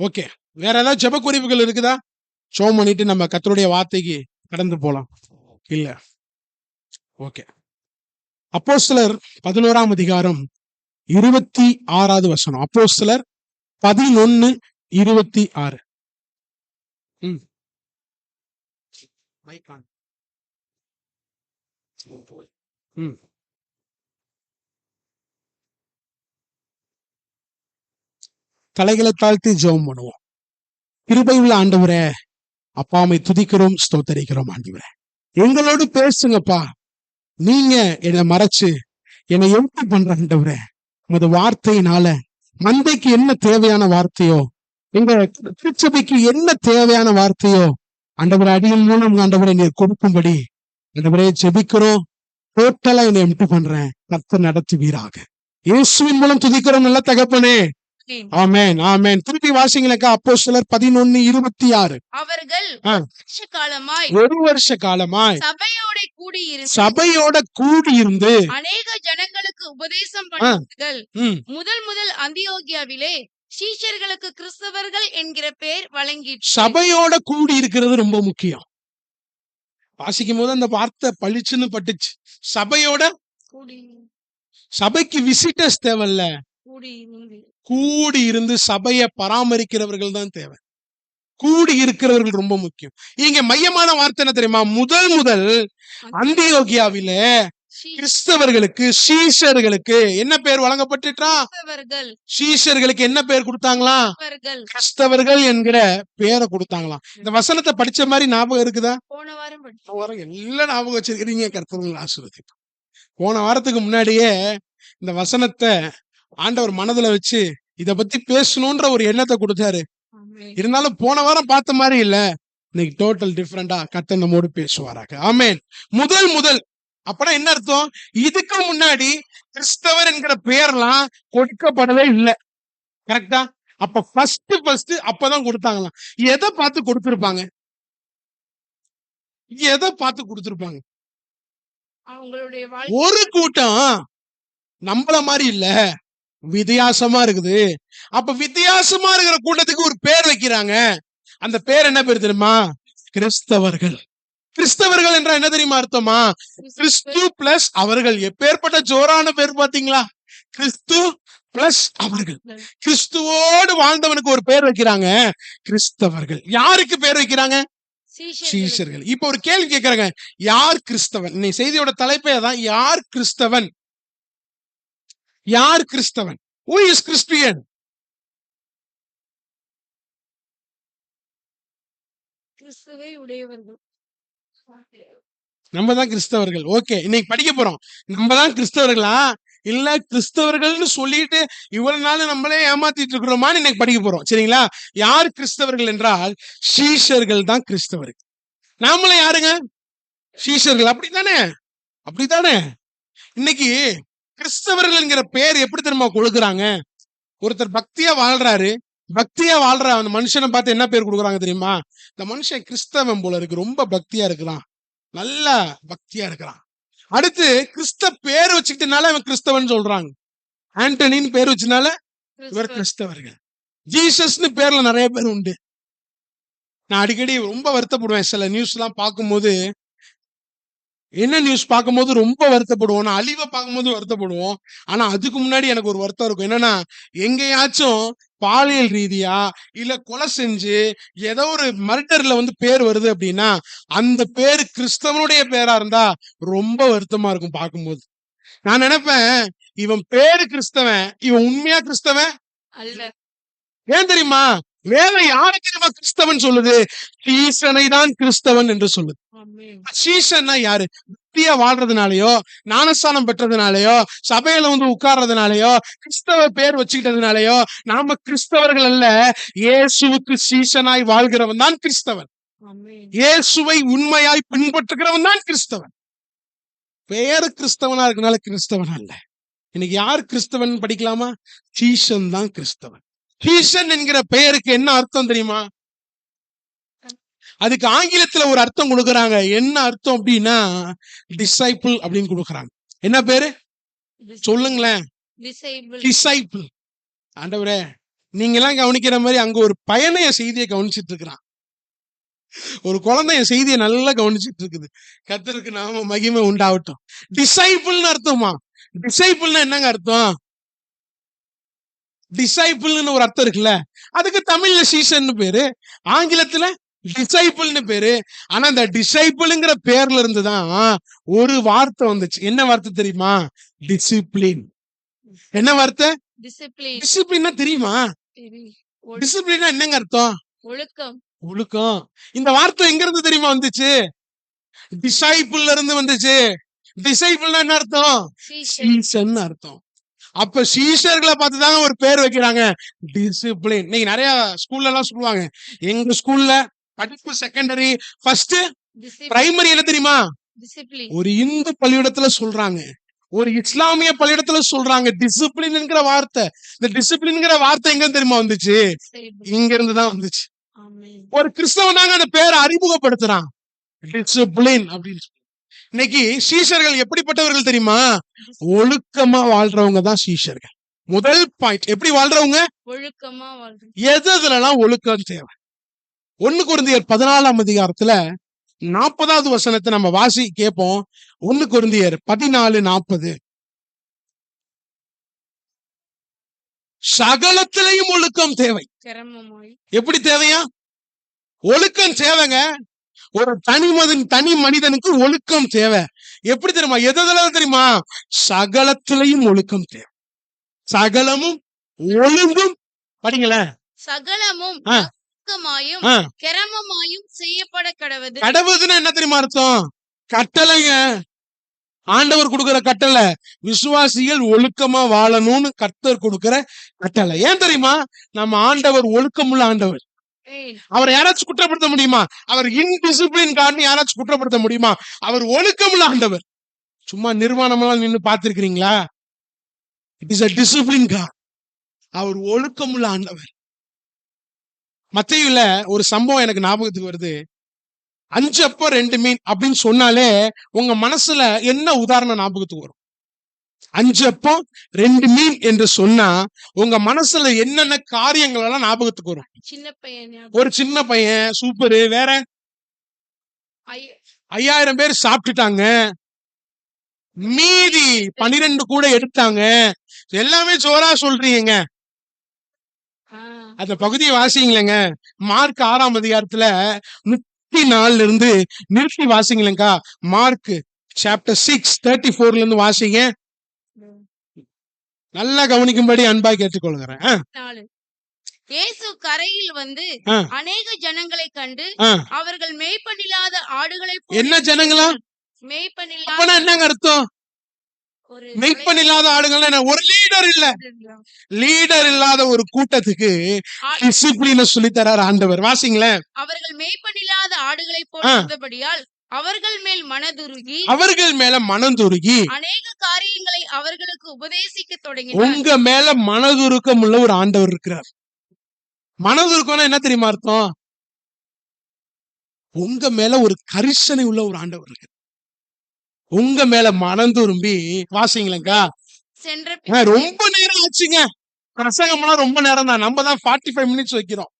Okay, வேற ஏதாவது ஜெப குறிப்புகள் இருக்குதா? ஷோம் பண்ணிட்டு நம்ம கர்த்தருடைய வார்த்தைக்கு கடந்து போலாம். இல்ல, ஓகே. அப்போஸ்தலர் 11ஆம் அதிகாரம் 26வது வசனம். அப்போஸ்தலர் 11:26. தலைகளை தாழ்த்தி ஜெபம் பண்ணுவோம். கிருபை உள்ள ஆண்டவரே, அப்பாவை துதிக்கிறோம், ஸ்தோத்தரிக்கிறோம். ஆண்டவரே, எங்களோடு பேசுங்கப்பா. நீங்க என்னை மறைச்சு என்னை எம்பி பண்ற ஆண்டவரே, உமது வார்த்தையினால மந்தைக்கு என்ன தேவையான வார்த்தையோ, எங்க திருச்சபைக்கு என்ன தேவையான வார்த்தையோ ஆண்டவரே, அடியின் மூலம் ஆண்டவரை நீர் கொடுக்கும்படி ஆண்டவரே ஜெபிக்கிறோம். டோட்டலா என்னை எம்பி பண்றேன், கர்த்தர் நடத்துவீராக. இயேசுவின் மூலம் துதிக்கிறோம் நல்ல தகப்பனே. ஆமென், ஆமென். திருப்பி வாசிங்களேக்கா. அப்போஸ்தலர் 11:26. அவர்கள் ஒரு வருஷ காலமாய் சபையோட கூடியிருந்து அநேக ஜனங்களுக்கு உபதேசம் பண்ணார்கள். முதல் அந்தியோகியாவிலே சீஷர்களுக்கு கிறிஸ்தவர்கள் என்கிற பெயர் வழங்கி. சபையோட கூடி இருக்கிறது ரொம்ப முக்கியம். வாசிக்கும் போது அந்த வார்த்தை பளிச்சுன்னு பட்டுச்சு. சபையோட சபைக்கு விசிட்டர்ஸ் தேவையில்ல, கூடி இருந்து சபையை பராமரிக்கிறவர்கள் தான் தேவை. கூடி இருக்கிறவர்கள் ரொம்ப முக்கியம். இங்க மையமான வார்த்தை என்ன தெரியுமா? முதல் அந்தியோகியாவில கிறிஸ்தவர்களுக்கு சீஷர்களுக்கு என்ன பேர் வழங்கப்பட்டுட்டா? சீஷர்களுக்கு என்ன பேர் கொடுத்தாங்களா? கிறிஸ்தவர்கள் என்கிற பேரை கொடுத்தாங்களாம். இந்த வசனத்தை படிச்ச மாதிரி ஞாபகம் இருக்குதா? போன வாரம் எல்லாம் ஞாபகம் வச்சிருக்கிறீங்க. கர்த்தர்கள் ஆசீர்வதிப்பார். போன வாரத்துக்கு முன்னாடியே இந்த வசனத்தை ஆண்டவர் மனதுல வச்சு இத பத்தி பேசணும்ன்ற ஒரு எண்ணத்தை கொடுத்தாரு. இருந்தாலும் போன வாரம் பார்த்த மாதிரி இல்ல, இன்னைக்கு டோட்டல் டிஃபரெண்டா கர்த்தர் நம்மோடு பேசுவாராக. ஆமென். முதல் அப்பனா என்ன அர்த்தம்? இதுக்கு முன்னாடி கிறிஸ்தவர் என்கிற பெயர்லாம் கொடுக்கப்படவே இல்லை. கரெக்டா? அப்ப ஃபர்ஸ்ட் அப்பதான் கொடுத்தாங்களாம். எதை பார்த்து கொடுத்திருப்பாங்க? ஒரு கூட்டம் நம்மள மாதிரி இல்ல, வித்தியாசமா இருக்குது. அப்ப வித்தியாசமா இருக்கிற கூட்டத்துக்கு ஒரு பேர் வைக்கிறாங்க. அந்த பேர் என்ன பேர் தெரியுமா? கிறிஸ்தவர்கள். கிறிஸ்தவர்கள் என்றா என்ன தெரியுமா அர்த்தமா? கிறிஸ்து பிளஸ் அவர்கள். எப்பேற்பட்ட ஜோரான பேர் பாத்தீங்களா? கிறிஸ்து பிளஸ் அவர்கள். கிறிஸ்துவோடு வாழ்ந்தவனுக்கு ஒரு பேர் வைக்கிறாங்க, கிறிஸ்தவர்கள். யாருக்கு பேர் வைக்கிறாங்க? சீஷர்கள். இப்ப ஒரு கேள்வி கேட்கறாங்க, யார் கிறிஸ்தவன்? இன்னைக்கு செய்தியோட தலைப்பே தான், யார் கிறிஸ்தவன்? யார் கிறிஸ்தவன்? Who is Christian? கிறிஸ்துவை உடையவர்கள். நம்ம தான் கிறிஸ்தவர்கள். ஓகே, இன்னைக்கு படிக்க போறோம். நம்ம தான் கிறிஸ்தவர்களா இல்ல கிறிஸ்தவர்கள்னு சொல்லிட்டு இவ்வளவு நாள் நம்மளே ஏமாத்திட்டு இருக்கிறோமான்னு இன்னைக்கு படிக்க போறோம். சரிங்களா? யார் கிறிஸ்தவர்கள் என்றால் சீஷர்கள் தான் கிறிஸ்தவர்கள். நாமளே யாருங்க? சீஷர்கள். அப்படித்தானே? இன்னைக்கு கிறிஸ்தவர்கள் என்கிற பேர் எப்படி தெரியுமா கொடுக்குறாங்க? ஒருத்தர் பக்தியா வாழ்ற அந்த மனுஷனை பார்த்து என்ன பேர் கொடுக்குறாங்க தெரியுமா? இந்த மனுஷன் கிறிஸ்தவன் போல இருக்கு, ரொம்ப பக்தியா இருக்கிறான், நல்லா பக்தியா இருக்கிறான். அடுத்து கிறிஸ்த பேர் வச்சுக்கிட்டனால அவன் கிறிஸ்தவன் சொல்றாங்க. ஆண்டனின்னு பேர் வச்சனால இவர் கிறிஸ்தவர்கள். ஜீசஸ்னு பேர்ல நிறைய பேர் உண்டு. நான் அடிக்கடி ரொம்ப வருத்தப்படுவேன். சில நியூஸ் எல்லாம் பார்க்கும்போது, என்ன நியூஸ் பார்க்கும்போது ரொம்ப வருத்தப்படுவோம். நான் அழிவை பார்க்கும்போது வருத்தப்படுவோம். ஆனா அதுக்கு முன்னாடி எனக்கு ஒரு வருத்தம் இருக்கும். என்னன்னா, எங்கேயாச்சும் பாலியல் ரீதியா இல்ல கொலை செஞ்சு ஏதோ ஒரு மர்டர்ல பேர் வருது அப்படின்னா அந்த பேரு கிறிஸ்தவனுடைய பேரா இருந்தா ரொம்ப வருத்தமா இருக்கும் பார்க்கும்போது. நான் நினைப்பேன், இவன் பேரு கிறிஸ்தவன், இவன் உண்மையா கிறிஸ்தவன் அல்ல. ஏன் தெரியுமா? வேதம் யாருக்கு நம்ம கிறிஸ்தவன் சொல்லுது? சீசனை தான் கிறிஸ்தவன் என்று சொல்லுது. சீசன்னா யாரு? பக்தியா வாழ்றதுனாலயோ, ஞானஸ்தானம் பெற்றதுனாலயோ, சபையில உட்கார்றதுனாலயோ, கிறிஸ்தவ பேர் வச்சுக்கிட்டதுனாலயோ நாம கிறிஸ்தவர்கள் அல்ல. இயேசுவுக்கு சீசனாய் வாழ்கிறவன் தான் கிறிஸ்தவன். இயேசுவை உண்மையாய் பின்பற்றுகிறவன் தான் கிறிஸ்தவன். பேரு கிறிஸ்தவனா இருக்கனால கிறிஸ்தவன் அல்ல. இன்னைக்கு யார் கிறிஸ்தவன் படிக்கலாமா? சீசன் தான் கிறிஸ்தவன். சீசன் என்கிற பெயருக்கு என்ன அர்த்தம் தெரியுமா? அதுக்கு ஆங்கிலத்துல ஒரு அர்த்தம் கொடுக்கறாங்க. என்ன அர்த்தம் அப்படின்னா டிசைபிள் அப்படின்னு கொடுக்கறாங்க. என்ன பேரு சொல்லுங்களேன்? டிசைபிள். ஆண்டவரே, நீங்க எல்லாம் கவனிக்கிற மாதிரி அங்க ஒரு பையனை என் செய்தியை கவனிச்சிட்டு இருக்கிறான். ஒரு குழந்தை என் செய்தியை நல்லா கவனிச்சிட்டு இருக்குது. கர்த்தருக்கு நாம மகிமை உண்டாகட்டும். டிசைபிள்னு அர்த்தமா? டிசைபிள்னா என்னங்க அர்த்தம்? டிசைபிள்னு ஒரு அர்த்தம் இருக்குல்ல, அதுக்கு தமிழ்ல சீஷன்னு பேரு, ஆங்கிலத்துல டிசைபிள்னு பேரு. ஆனா இந்த டிசைபிள்ங்கிற பேர்ல இருந்துதான் ஒரு வார்த்தை வந்துச்சு. என்ன வார்த்தை தெரியுமா? டிசிப்ளின். என்ன வார்த்தை? டிசிப்ளின். டிசிப்ளின்னா தெரியுமா? டிசிப்ளினா என்னங்க அர்த்தம்? ஒழுக்கம். ஒழுக்கம். இந்த வார்த்தை எங்க இருந்து தெரியுமா வந்துச்சு? டிசைபிள்ல இருந்து வந்துச்சு. டிசைபிள்னா என்ன அர்த்தம்? சீஷன் அர்த்தம். அப்ப சீஷர்களை பார்த்துதாங்க ஒரு பேர் வைக்கிறாங்க, டிசிப்ளின். நீங்க நிறைய ஸ்கூல்ல எல்லாம் சொல்லுவாங்க. எங்க ஸ்கூல்ல படிப்பு செகண்டரி, ஃபர்ஸ்ட் பிரைமரி என்ன தெரியுமா? டிசிப்ளின். ஒரு இந்து பள்ளியிடத்துல சொல்றாங்க, ஒரு இஸ்லாமிய பள்ளியிடத்துல சொல்றாங்க டிசிப்ளின்ங்கிற வார்த்தை. இந்த டிசிப்ளின்ங்கிற வார்த்தை எங்க தெரியுமா வந்துச்சு? இங்க இருந்து தான் வந்துச்சு. ஒரு கிறிஸ்தவன் தாங்க அந்த பேரை அறிமுகப்படுத்துறான், டிசிப்ளின் அப்படின்னு. இன்னைக்கு சீஷர்கள் எப்படிப்பட்டவர்கள் தெரியுமா? ஒழுக்கமா வாழ்றவங்க தான் சீஷர்கள். முதல் பாயிண்ட், எப்படி வாழ்றவங்க? ஒழுக்கமா வாழ்றவங்க. எதுலலாம் ஒழுக்கம் தேவை? 1 கொரிந்தியர் 14ஆம் அதிகாரத்துல 40வது வசனத்தை நம்ம வாசி கேட்போம். 1 கொரிந்தியர் 14:40. சகலத்திலையும் ஒழுக்கம் தேவை. எப்படி தேவையா? ஒழுக்கம் தேவைங்க. ஒரு தனி மனிதனுக்கு ஒழுக்கம் தேவை. எப்படி தெரியுமா? எதுல தெரியுமா? சகலத்திலையும் ஒழுக்கம் தேவை. சகலமும் ஒழுங்கும் படிங்களேன். சகலமும் ஒழுக்கமாயும் கிரமமாயும் செய்யப்பட கடவுது. கடவுதுன்னா என்ன தெரியுமா அர்த்தம்? கட்டளைங்க. ஆண்டவர் கொடுக்கிற கட்டளை. விசுவாசிகள் ஒழுக்கமா வாழணும்னு கர்த்தர் கொடுக்கிற கட்டளை. ஏன் தெரியுமா? நம்ம ஆண்டவர் ஒழுக்கமுள்ள ஆண்டவர். அவரை யாராச்சும் குற்றப்படுத்த முடியுமா? அவர் இன்டிசிப்ளின் காரணம் யாராச்சும் குற்றப்படுத்த முடியுமா? அவர் ஒழுக்கமுள்ள ஆண்டவர். சும்மா நிர்வாணமெல்லாம் நின்று பார்த்திருக்கிறீங்களா? It is a discipline God. அவர் ஒழுக்கமுள்ள ஆண்டவர். மத்தேயுல ஒரு சம்பவம் எனக்கு ஞாபகத்துக்கு வருது. 5 அப்பம் 2 மீன் அப்படின்னு சொன்னாலே உங்க மனசுல என்ன உதாரணம் ஞாபகத்துக்கு வரும்? 5 அப்பம் 2 மீன் என்று சொன்னா உங்க மனசுல என்னென்ன காரியங்கள் எல்லாம் ஞாபகத்துக்கு வரும்? சின்ன பையன். ஒரு சின்ன பையன். சூப்பரு. வேற 5000 பேர் சாப்பிட்டுட்டாங்க. மீதி 12 கூட எடுத்தாங்க. எல்லாமே ஜோரா சொல்றீங்க. அந்த பகுதியை வாசிங்களேங்க. மார்க் 6ஆம் அதிகாரத்துல 34 இருந்து நிறுத்தி வாசிங்களேங்கா. மார்க் சாப்டர் 6 34 இருந்து வாசிங்க. நல்லா கவனிக்கும்படி அன்பா கேட்டுக்கொள்கிறேன். இயேசு கரையில் வந்து அநேக ஜனங்களை கண்டு அவர்கள் மேய்ப்பனில்லாத ஆடுகளை. என்ன ஜனங்களா? மேய்ப்பனில்லாத. என்னங்க அர்த்தம்? மெய்ப்பனில்லாத ஆடுகள் என்ன? ஒரு லீடர் இல்ல. லீடர் இல்லாத ஒரு கூட்டத்துக்கு டிசிப்ளினை சொல்லி தரார் ஆண்டவர். வாசிங்களேன். அவர்கள் மேய்ப்பனில்லாத ஆடுகளை போன்றபடியால் அவர்கள் மேல மனதுருகி அநேக காரியங்களை அவர்களுக்கு உபதேசிக்க தொடங்கினார். உங்க மேல மனதுருக்கம் உள்ள ஒரு ஆண்டவர் இருக்கிறார். மனதுருக்கம்னா என்ன தெரியுமா அர்த்தம்? உங்க மேல ஒரு கரிசனை உள்ள ஒரு ஆண்டவர் இருக்கு. உங்க மேல மனம் திரும்பி வாசிங்களேங்கா. ரொம்ப நேரம் ஆச்சுங்க. பிரசங்கம்லாம் ரொம்ப நேரம் தான். நம்ம தான் 45 மினிட்ஸ் வைக்கிறோம்.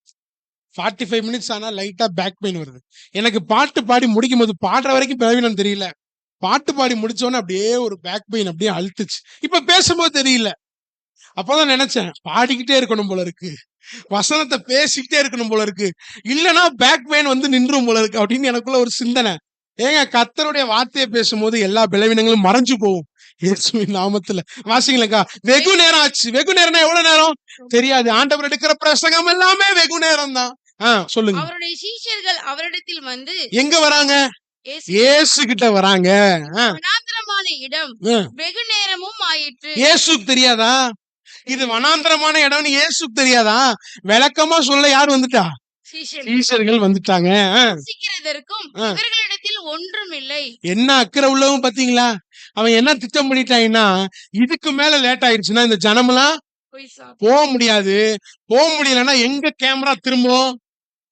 45 மினிட்ஸ் ஆனா லைட்டா பேக் பெயின் வருது. எனக்கு பாட்டு பாடி முடிக்கும் போது பாடுற வரைக்கும் பலவீனம் தெரியல. பாட்டு பாடி முடிச்சோன்னு அப்படியே ஒரு பேக் பெயின் அப்படியே அழுத்துச்சு. இப்ப பேசும்போது தெரியல. அப்பதான் நினைச்சேன், பாடிக்கிட்டே இருக்கணும் போல இருக்கு, வசனத்தை பேசிக்கிட்டே இருக்கணும் போல இருக்கு, இல்லைன்னா பேக் பெயின் வந்து நின்றும் போல இருக்கு அப்படின்னு எனக்குள்ள ஒரு சிந்தனை. ஏங்க, கர்த்தருடைய வார்த்தையை பேசும்போது எல்லா பலவீனங்களும் மறைஞ்சு போகும் இயேசுவின் நாமத்துல. வாசிங்களேக்கா. வெகு நேரம் ஆச்சு. வெகு நேரம்னா எவ்வளவு நேரம் தெரியாது. ஆண்டவர் எடுக்கிற பிரசங்கம் எல்லாமே வெகு நேரம் தான். சொல்லுங்க. அவருடைய சீஷர்கள் அவரிடத்தில் வந்து எங்க வராங்க? இயேசு கிட்ட வராங்க. வனாந்தரமான இடம் வெகு நேரமும் ஆயிற்று. இயேசுக்கு தெரியாதா இது வனாந்தரமான இடம்னு? இயேசுக்கு தெரியாதா? விளக்கமா சொல்ல யார் வந்துட்டா? சீஷர்கள் வந்துட்டாங்க. இவர்களிடத்தில் ஒன்றும் இல்லை. என்ன அக்கறை உள்ளவும் பாத்தீங்களா? அவன் என்ன திட்டம் பண்ணிட்டான்னா, இதுக்கு மேல லேட் ஆயிடுச்சுன்னா இந்த ஜனமெல்லாம் போக முடியாது. போக முடியலன்னா எங்க கேமரா திரும்பும்?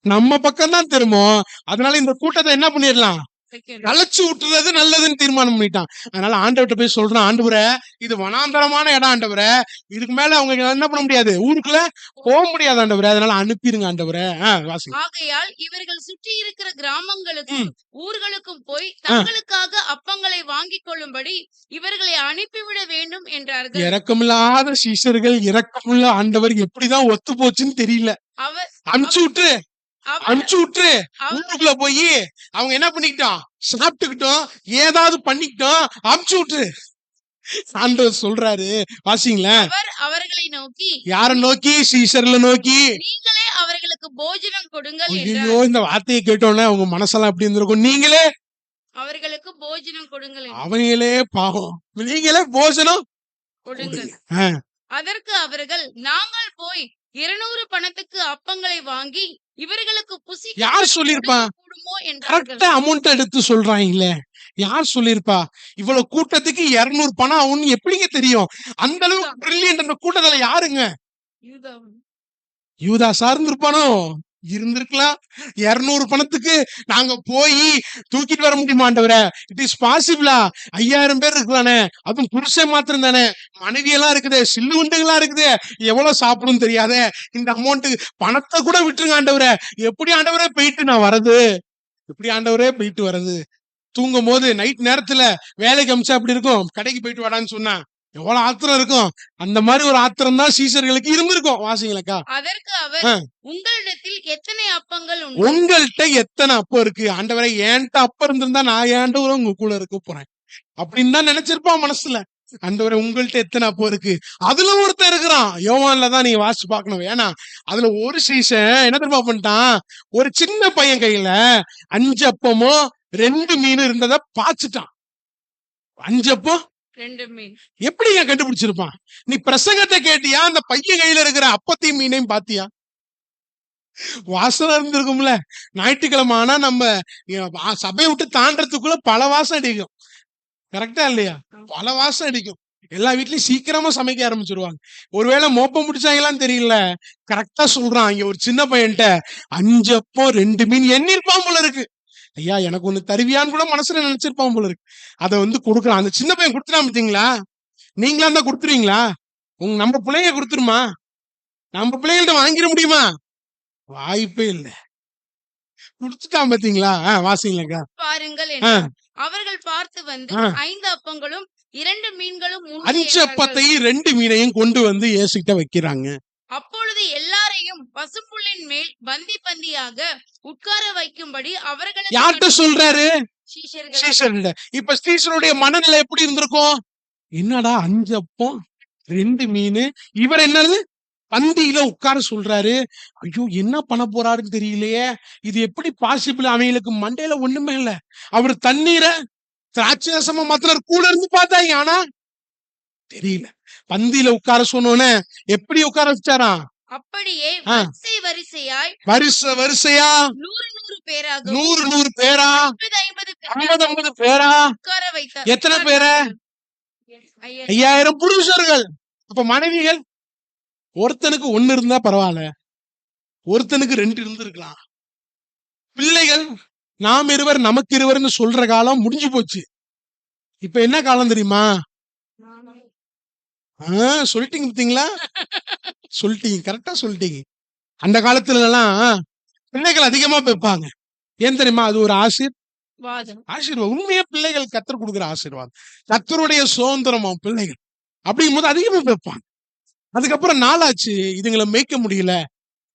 நம்ம பக்கம் தான் திரும்பும். அதனால இந்த கூட்டத்தை என்ன பண்ணிடலாம்? வைக்கணும். கலைச்சு விட்டுறது நல்லதுன்னு தீர்மானம் பண்ணிட்டான். அதனால ஆண்டவர்கிட்ட போய் சொல்றான், ஆண்டவரே இது வனாந்தரமான இடம் ஆண்டவரே, இதுக்கு மேல அவங்க என்ன பண்ண முடியாது, ஊருக்குள்ள போக முடியாது ஆண்டவரே, அதனால அனுப்பிடுங்க ஆண்டவரே. வாசிங்க. ஆகையால் இவர்கள் சுற்றி இருக்கிற கிராமங்களுக்கும் ம். ஊர்களுக்கும் போய் தங்களுக்காக அப்பங்களை வாங்கிக் கொள்ளும்படி இவர்களை அனுப்பிவிட வேண்டும் என்றார்கள். இரக்கமில்லாத சீஷர்கள், இரக்கமுள்ள ஆண்டவர் எப்படிதான் ஒத்து போச்சுன்னு தெரியல. அவர் அனுப்பிச்சு விட்டு அவர் அனுப்பிச்சு விட்டு அவர் ஊருக்குள்ள போய் அவங்க என்ன பண்ணிக்கிட்டோம், சாப்பிட்டுக்கிட்டோம், ஏதாவது பண்ணிக்கிட்டோம், அனுப்பிச்சு விட்டு ஆண்டவர் சொல்றாரு. வாசிங்களேன். அவர் அவர்களை நோக்கி, யார நோக்கி? சீஷர்ல நோக்கி. நீங்களே அவர்களுக்கு போஜனம் கொடுங்கள் ஐயோ, என்றார். இந்த வார்த்தையை கேட்டோன்னே அவங்க மனசெல்லாம் எப்படி இருந்திருக்கும். நீங்களே அவர்களுக்கு போஜனம் கொடுங்கள் என்றார். அவங்களே பாவம், நீங்களே போஜனம் கொடுங்கள். கொடுங்க. அதற்கு அவர்கள், நாங்கள் போய் 200 பணத்துக்கு அப்பங்களை வாங்கி இவர்களுக்கு புசிக்க யார் சொல்லிருப்பா? கூடுமோ என்றார்கள். கரெக்டா அமௌண்ட் எடுத்து சொல்றாங்களே, யார் சொல்லிருப்பா? இவ்வளவு கூட்டத்துக்கு 200 பணம் ஆகும்னு எப்படிங்க தெரியும்? அந்த அளவுக்கு பிரில்லியன்ட் அந்த கூட்டத்துல யாருங்க? யூதாவும். யூதா சார்ந்திருப்பானோ? இருந்திருக்கலாம். 200 பணத்துக்கு நாங்க போய் தூக்கிட்டு வர முடியுமா ஆண்டவரே? It is பாசிபிளா? 5000 பேர் இருக்கலானே, அதுவும் புருஷன் மாத்திரம் தானே, மனைவி எல்லாம் இருக்குது, சில்லு உண்டுகளா இருக்குது, எவ்வளவு சாப்பிடும் தெரியாதே, இந்த அமௌண்ட் பணத்தை கூட விட்டுருங்க ஆண்டவரே, எப்படி ஆண்டவரே போயிட்டு நான் வரது, எப்படி ஆண்டவரே போயிட்டு வரது? தூங்கும் போது நைட் நேரத்துல வேலைக்கு அமிச்சா அப்படி இருக்கும், கடைக்கு போயிட்டு வாடான்னு சொன்னா எவ்வளவு ஆத்திரம் இருக்கும். அந்த மாதிரி ஒரு ஆத்திரம் தான் சீசர்களுக்கு இருந்திருக்கும். வாசிங்களக்கா. அதற்கு அவர், உங்களிடத்தில் எத்தனை அப்பங்கள் உண்டு? உங்கள்கிட்ட எத்தனை அப்பம் இருக்கு ஆண்டவரை? என்கிட்ட அப்பம் இருந்திருந்தா நான் ஏண்டவரை உங்க கூட இருக்க போறேன் அப்படின்னு தான் நினைச்சிருப்பான் மனசுல. ஆண்டவரை உங்கள்கிட்ட எத்தனை அப்பம் இருக்கு? அதுல ஒருத்தன் இருக்கிறான், யோவான்ல தான் நீங்க வாசிச்சு பார்க்கணும். ஏன்னா அதுல ஒரு சீசன் என்ன தெரியுமா பண்ணிட்டான், ஒரு சின்ன பையன் கையில 5 அப்பமோ 2 மீன் இருந்ததை பாய்ச்சிட்டான். 5 அப்பம் 2 மீன். எப்படி ஏன் கண்டுபிடிச்சிருப்பான்? நீ பிரசங்கத்தை கேட்டியா? அந்த பையன் கையில இருக்கிற அப்பத்தையும் மீனையும் பாத்தியா? வாசனை இருந்திருக்கும்ல. ஞாயிற்றுக்கிழமை ஆனா நம்ம சபையை விட்டு தாண்டறதுக்குள்ள பல வாசம் அடிக்கும். கரெக்டா இல்லையா? பல வாசம் அடிக்கும். எல்லா வீட்லயும் சீக்கிரமா சமைக்க ஆரம்பிச்சிருவாங்க. ஒருவேளை மோப்பம் முடிச்சாங்களான்னு தெரியல, கரெக்டா சொல்றான். இங்க ஒரு சின்ன பையன்ட்ட 5 அப்பம் 2 மீன் எண்ணிருப்பான் போல இருக்கு. ஐயா எனக்கு ஒண்ணு தருவியான்னு கூட மனசுல நினைச்சிருப்பான் போல இருக்கு. அதை கொடுக்குறான். அந்த சின்ன பையன் கொடுத்துட்டான் பாத்தீங்களா? நீங்களா தான் கொடுத்துருவீங்களா? நம்ம பிள்ளைங்க கொடுத்துருமா? நம்ம பிள்ளைகள்ட்ட வாங்கிட முடியுமா? வாய்ப்பே இல்ல. குடுத்துட்டான் பாத்தீங்களா? வாசிங்களா. பாருங்கள் என்றார். அவர்கள் பார்த்து வந்து 5 அப்பங்களும் 2 மீன்களும் 5 அப்பத்தையும் 2 மீனையும் கொண்டு வந்து இயேசுகிட்ட வைக்கிறாங்க. அப்பொழுது எல்லாரையும் பசும்புல்லின் மேல் பந்தி பந்தியாக உட்கார வைக்கும்படி அவர்களுக்கு யார்கிட்ட சொல்றாரு? சீஷர்கள். சீஷர்கிட்ட. இப்ப சீஷருடைய மனநிலை எப்படி இருந்திருக்கும்? என்னடா 5 அப்பம் 2 மீன், இவர் என்னது பந்தியில உட்கார சொல்றாரு. ஐயோ என்ன பண்ண போறாருன்னு தெரியலையே, இது எப்படி பாசிபிள்? அவங்களுக்கு மண்டையில ஒண்ணுமே இல்ல. அவர் தண்ணீரை திராட்சரசமா மாத்திர கூட இருந்து பார்த்தாங்க, ஆனா தெரியல. பந்தியில உட்கார சொன்னோன்னே எப்படி உட்கார வச்சாராம்? அப்படியே வரிசை வரிசையாய் வரிசையா 100 பேராக 100 பேரா 50 பேரா உட்கார வைத்தார். எத்தனை பேரை? 5000 புருஷர்கள். அப்ப மனைவிகள் ஒருத்தனுக்கு 1 இருந்தா பரவாயில்ல, ஒருத்தனுக்கு 2 இருந்திருக்கலாம். பிள்ளைகள் நாம் இருவர் நமக்கு இருவர்னு சொல்ற காலம் முடிஞ்சு போச்சு. இப்ப என்ன காலம் தெரியுமா? சொல்லிட்டீங்க பாத்தீங்களா? சொல்லிட்டீங்க, கரெக்டா சொல்லிட்டீங்க. அந்த காலத்துல எல்லாம் பிள்ளைகள் அதிகமா பெப்பாங்க. ஏன் தெரியுமா? அது ஒரு ஆசீர்வாதம். உண்மையா பிள்ளைகள் கர்த்தர் கொடுக்குற ஆசீர்வாதம், கர்த்தருடைய சுதந்திரமா பிள்ளைகள். அப்படிங்கும் போது அதிகமா பெப்பாங்க. அதுக்கப்புறம் நாளாச்சு, இதுங்களை மேய்க்க முடியல.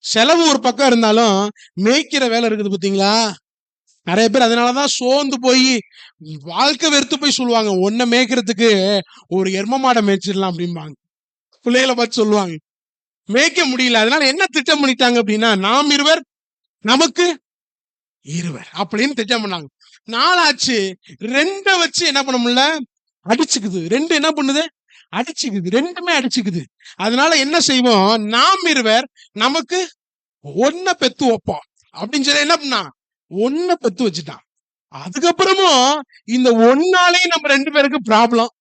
செலவு ஒரு பக்கம் இருந்தாலும் மேய்க்கிற வேலை இருக்குது பாத்தீங்களா? நிறைய பேர் அதனாலதான் சோர்ந்து போய் வாழ்க்கை வெறுத்து போய் சொல்லுவாங்க, ஒன்ன மேய்க்கிறதுக்கு ஒரு எரும மாடை மேய்ச்சிடலாம் அப்படிம்பாங்க. பிள்ளைகளை பார்த்து சொல்லுவாங்க, மேய்க்க முடியல. அதனால என்ன திட்டம் பண்ணிட்டாங்க அப்படின்னா, நாம் இருவர் நமக்கு இருவர் அப்படின்னு திட்டம் பண்ணாங்க. நாளாச்சு, 2 வச்சு என்ன பண்ண முடியல, அடிச்சுக்குது. 2 என்ன பண்ணுது, அடிச்சுக்குது. 2மே அடிச்சுக்குது. அதனால என்ன செய்வோம், நாம் இருவர் நமக்கு 1 பெத்து வைப்போம் அப்படின்னு சொல்லி என்ன பண்ணா, 1 பெத்து வச்சுட்டான். அதுக்கப்புறமும் இந்த 1 நம்ம 2 பேருக்கு ப்ராப்ளம்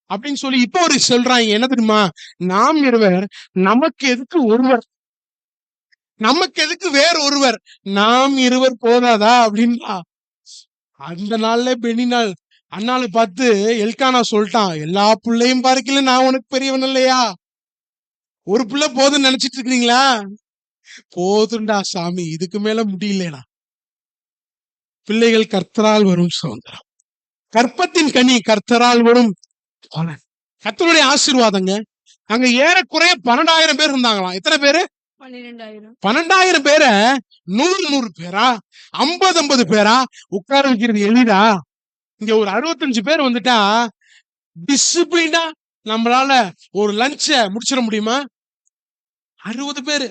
அப்படின்னு சொல்லி இப்ப ஒரு சொல்றாங்க. என்ன தெரியுமா? நாம் இருவர் நமக்கு எதுக்கு ஒருவர், நமக்கு எதுக்கு வேற ஒருவர், நாம் இருவர் போதாதா அப்படின்னா அந்த நாள்ல பெனினாள் அண்ணாளை பார்த்து எல்கானா சொல்லிட்டான், எல்லா பிள்ளையும் பார்க்கல நான் உனக்கு பெரியவன் இல்லையா? ஒரு பிள்ளை போதும்னு நினைச்சிட்டு இருக்கீங்களா? போதுண்டா சாமி, இதுக்கு மேல முடியலடா. பிள்ளைகள் கர்த்தரால் வரும் சுதந்திரம், கற்பத்தின் கனி கர்த்தரால் வரும் பலன். கர்த்தருடைய ஆசீர்வாதங்க. அங்க ஏறக்குறைய 12,000 பேர் இருந்தாங்களாம். எத்தனை பேரு? 12,000. 12,000 பேரை 100 பேரா 50 பேரா உட்கார வைக்கிறது எளிதா? இங்க ஒரு 65 பேர் வந்துட்டா டிசிப்ளினா நம்மளால ஒரு லஞ்ச முடிச்சிட முடியுமா? 60 பேரு.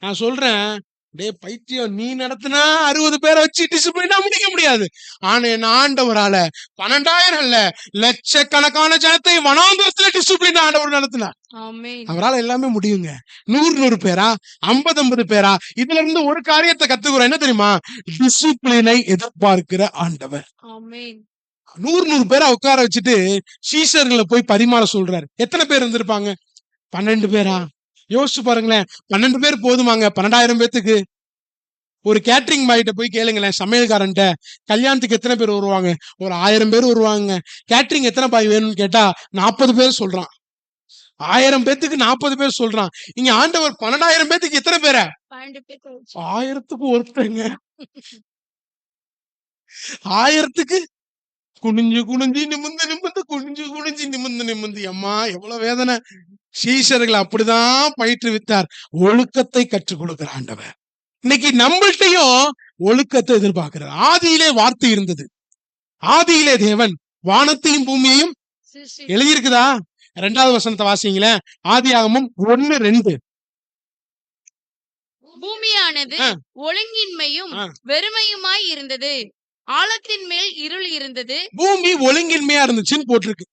நான் சொல்றேன், டே பைத்தியம், நீ நடத்தினா 60 பேரை வச்சு டிசிப்ளினா முடிக்க முடியாது. ஆனா என் ஆண்டவரால 12,000 இல்ல, லட்சக்கணக்கான ஜனத்தை வனாந்தரத்துல டிசிப்ளினா ஆண்டவர் நடத்தினார். ஆமென். அவரால் எல்லாமே முடியுங்க. 100 பேரா 50 பேரா? இதுல இருந்து ஒரு காரியத்தை கத்துக்கிறோம், என்ன தெரியுமா? டிசிப்ளினை எதிர்பார்க்கிற ஆண்டவர். ஆமென். 100 பேரா உட்கார வச்சுட்டு சீசர்களை போய் பரிமாற சொல்றாரு. எத்தனை பேர் இருந்திருப்பாங்க? 12 பேரா? யோசிச்சு பாருங்களேன். 12 பேர் போதுமாங்க 12,000 பேத்துக்கு? ஒரு கேட்டரிங் பாய்கிட்ட போய் கேளுங்களேன், சமையல்காரன்ட்ட, கல்யாணத்துக்கு எத்தனை பேர் வருவாங்க? ஒரு 1000 பேர் வருவாங்க. கேட்டரிங் எத்தனை பாய் வேணும்னு கேட்டா 40 பேர் சொல்றான். 1000 பேத்துக்கு 40 பேர் சொல்றான். இங்க ஆண்டவர் 12,000 பேத்துக்கு எத்தனை பேர? 12 பேருக்கு வச்சு. 1000க்கு ஒருத்தங்க. 1000க்கு குனிஞ்சு குனிஞ்சு நிமிந்து நிமிந்து, குனிஞ்சு குனிஞ்சு நிமிந்து நிமிந்து, அம்மா எவ்வளவு வேதனை. சீஷர்களை அப்படிதான் பயிற்றுவித்தார். ஒழுக்கத்தை கற்றுக் கொடுக்கிற ஆண்டவர் இன்னைக்கு நம்மள்ட்டையும் ஒழுக்கத்தை எதிர்பார்க்கிறார். ஆதியிலே வார்த்தை இருந்தது, ஆதியிலே தேவன் வானத்தையும் பூமியையும் சிருஷ்டி. எழுதியிருக்குதா? 2வது வசனத்தை வாசிங்களேன். ஆதியாகமம் 1:2. பூமியானது ஆ. ஒழுங்கின்மையும் ஆ. வெறுமையுமாய் இருந்தது, ஆழத்தின் மேல் இருள் இருந்தது. பூமி ஒழுங்கின்மையா இருந்துச்சுன்னு போட்டிருக்கு.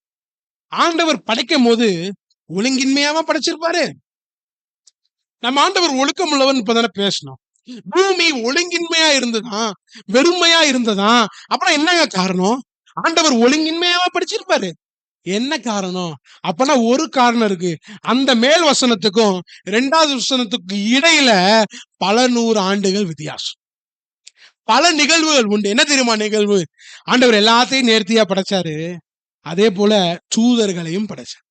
ஆண்டவர் படைக்கும் போது ஒழுங்கின்மையாவா படைச்சிருப்பாரு? நம்ம ஆண்டவர் ஒழுக்கம் உள்ளவன் இப்பதானே பேசணும். பூமி ஒழுங்கின்மையா இருந்ததா, வெறுமையா இருந்ததா? அப்புறம் என்னங்க காரணம்? ஆண்டவர் ஒழுங்கின்மையாவா படிச்சிருப்பாரு? என்ன காரணம்? அப்பனா ஒரு காரணம் இருக்கு. அந்த மேல் வசனத்துக்கும் 2வது வசனத்துக்கு இடையில பல 100 ஆண்டுகள் வித்தியாசம். பல நிகழ்வுகள் உண்டு. என்ன தெரியுமா நிகழ்வு? ஆண்டவர் எல்லாத்தையும் நேர்த்தியா படைச்சாரு, அதே போல தூதர்களையும் படைச்சார்.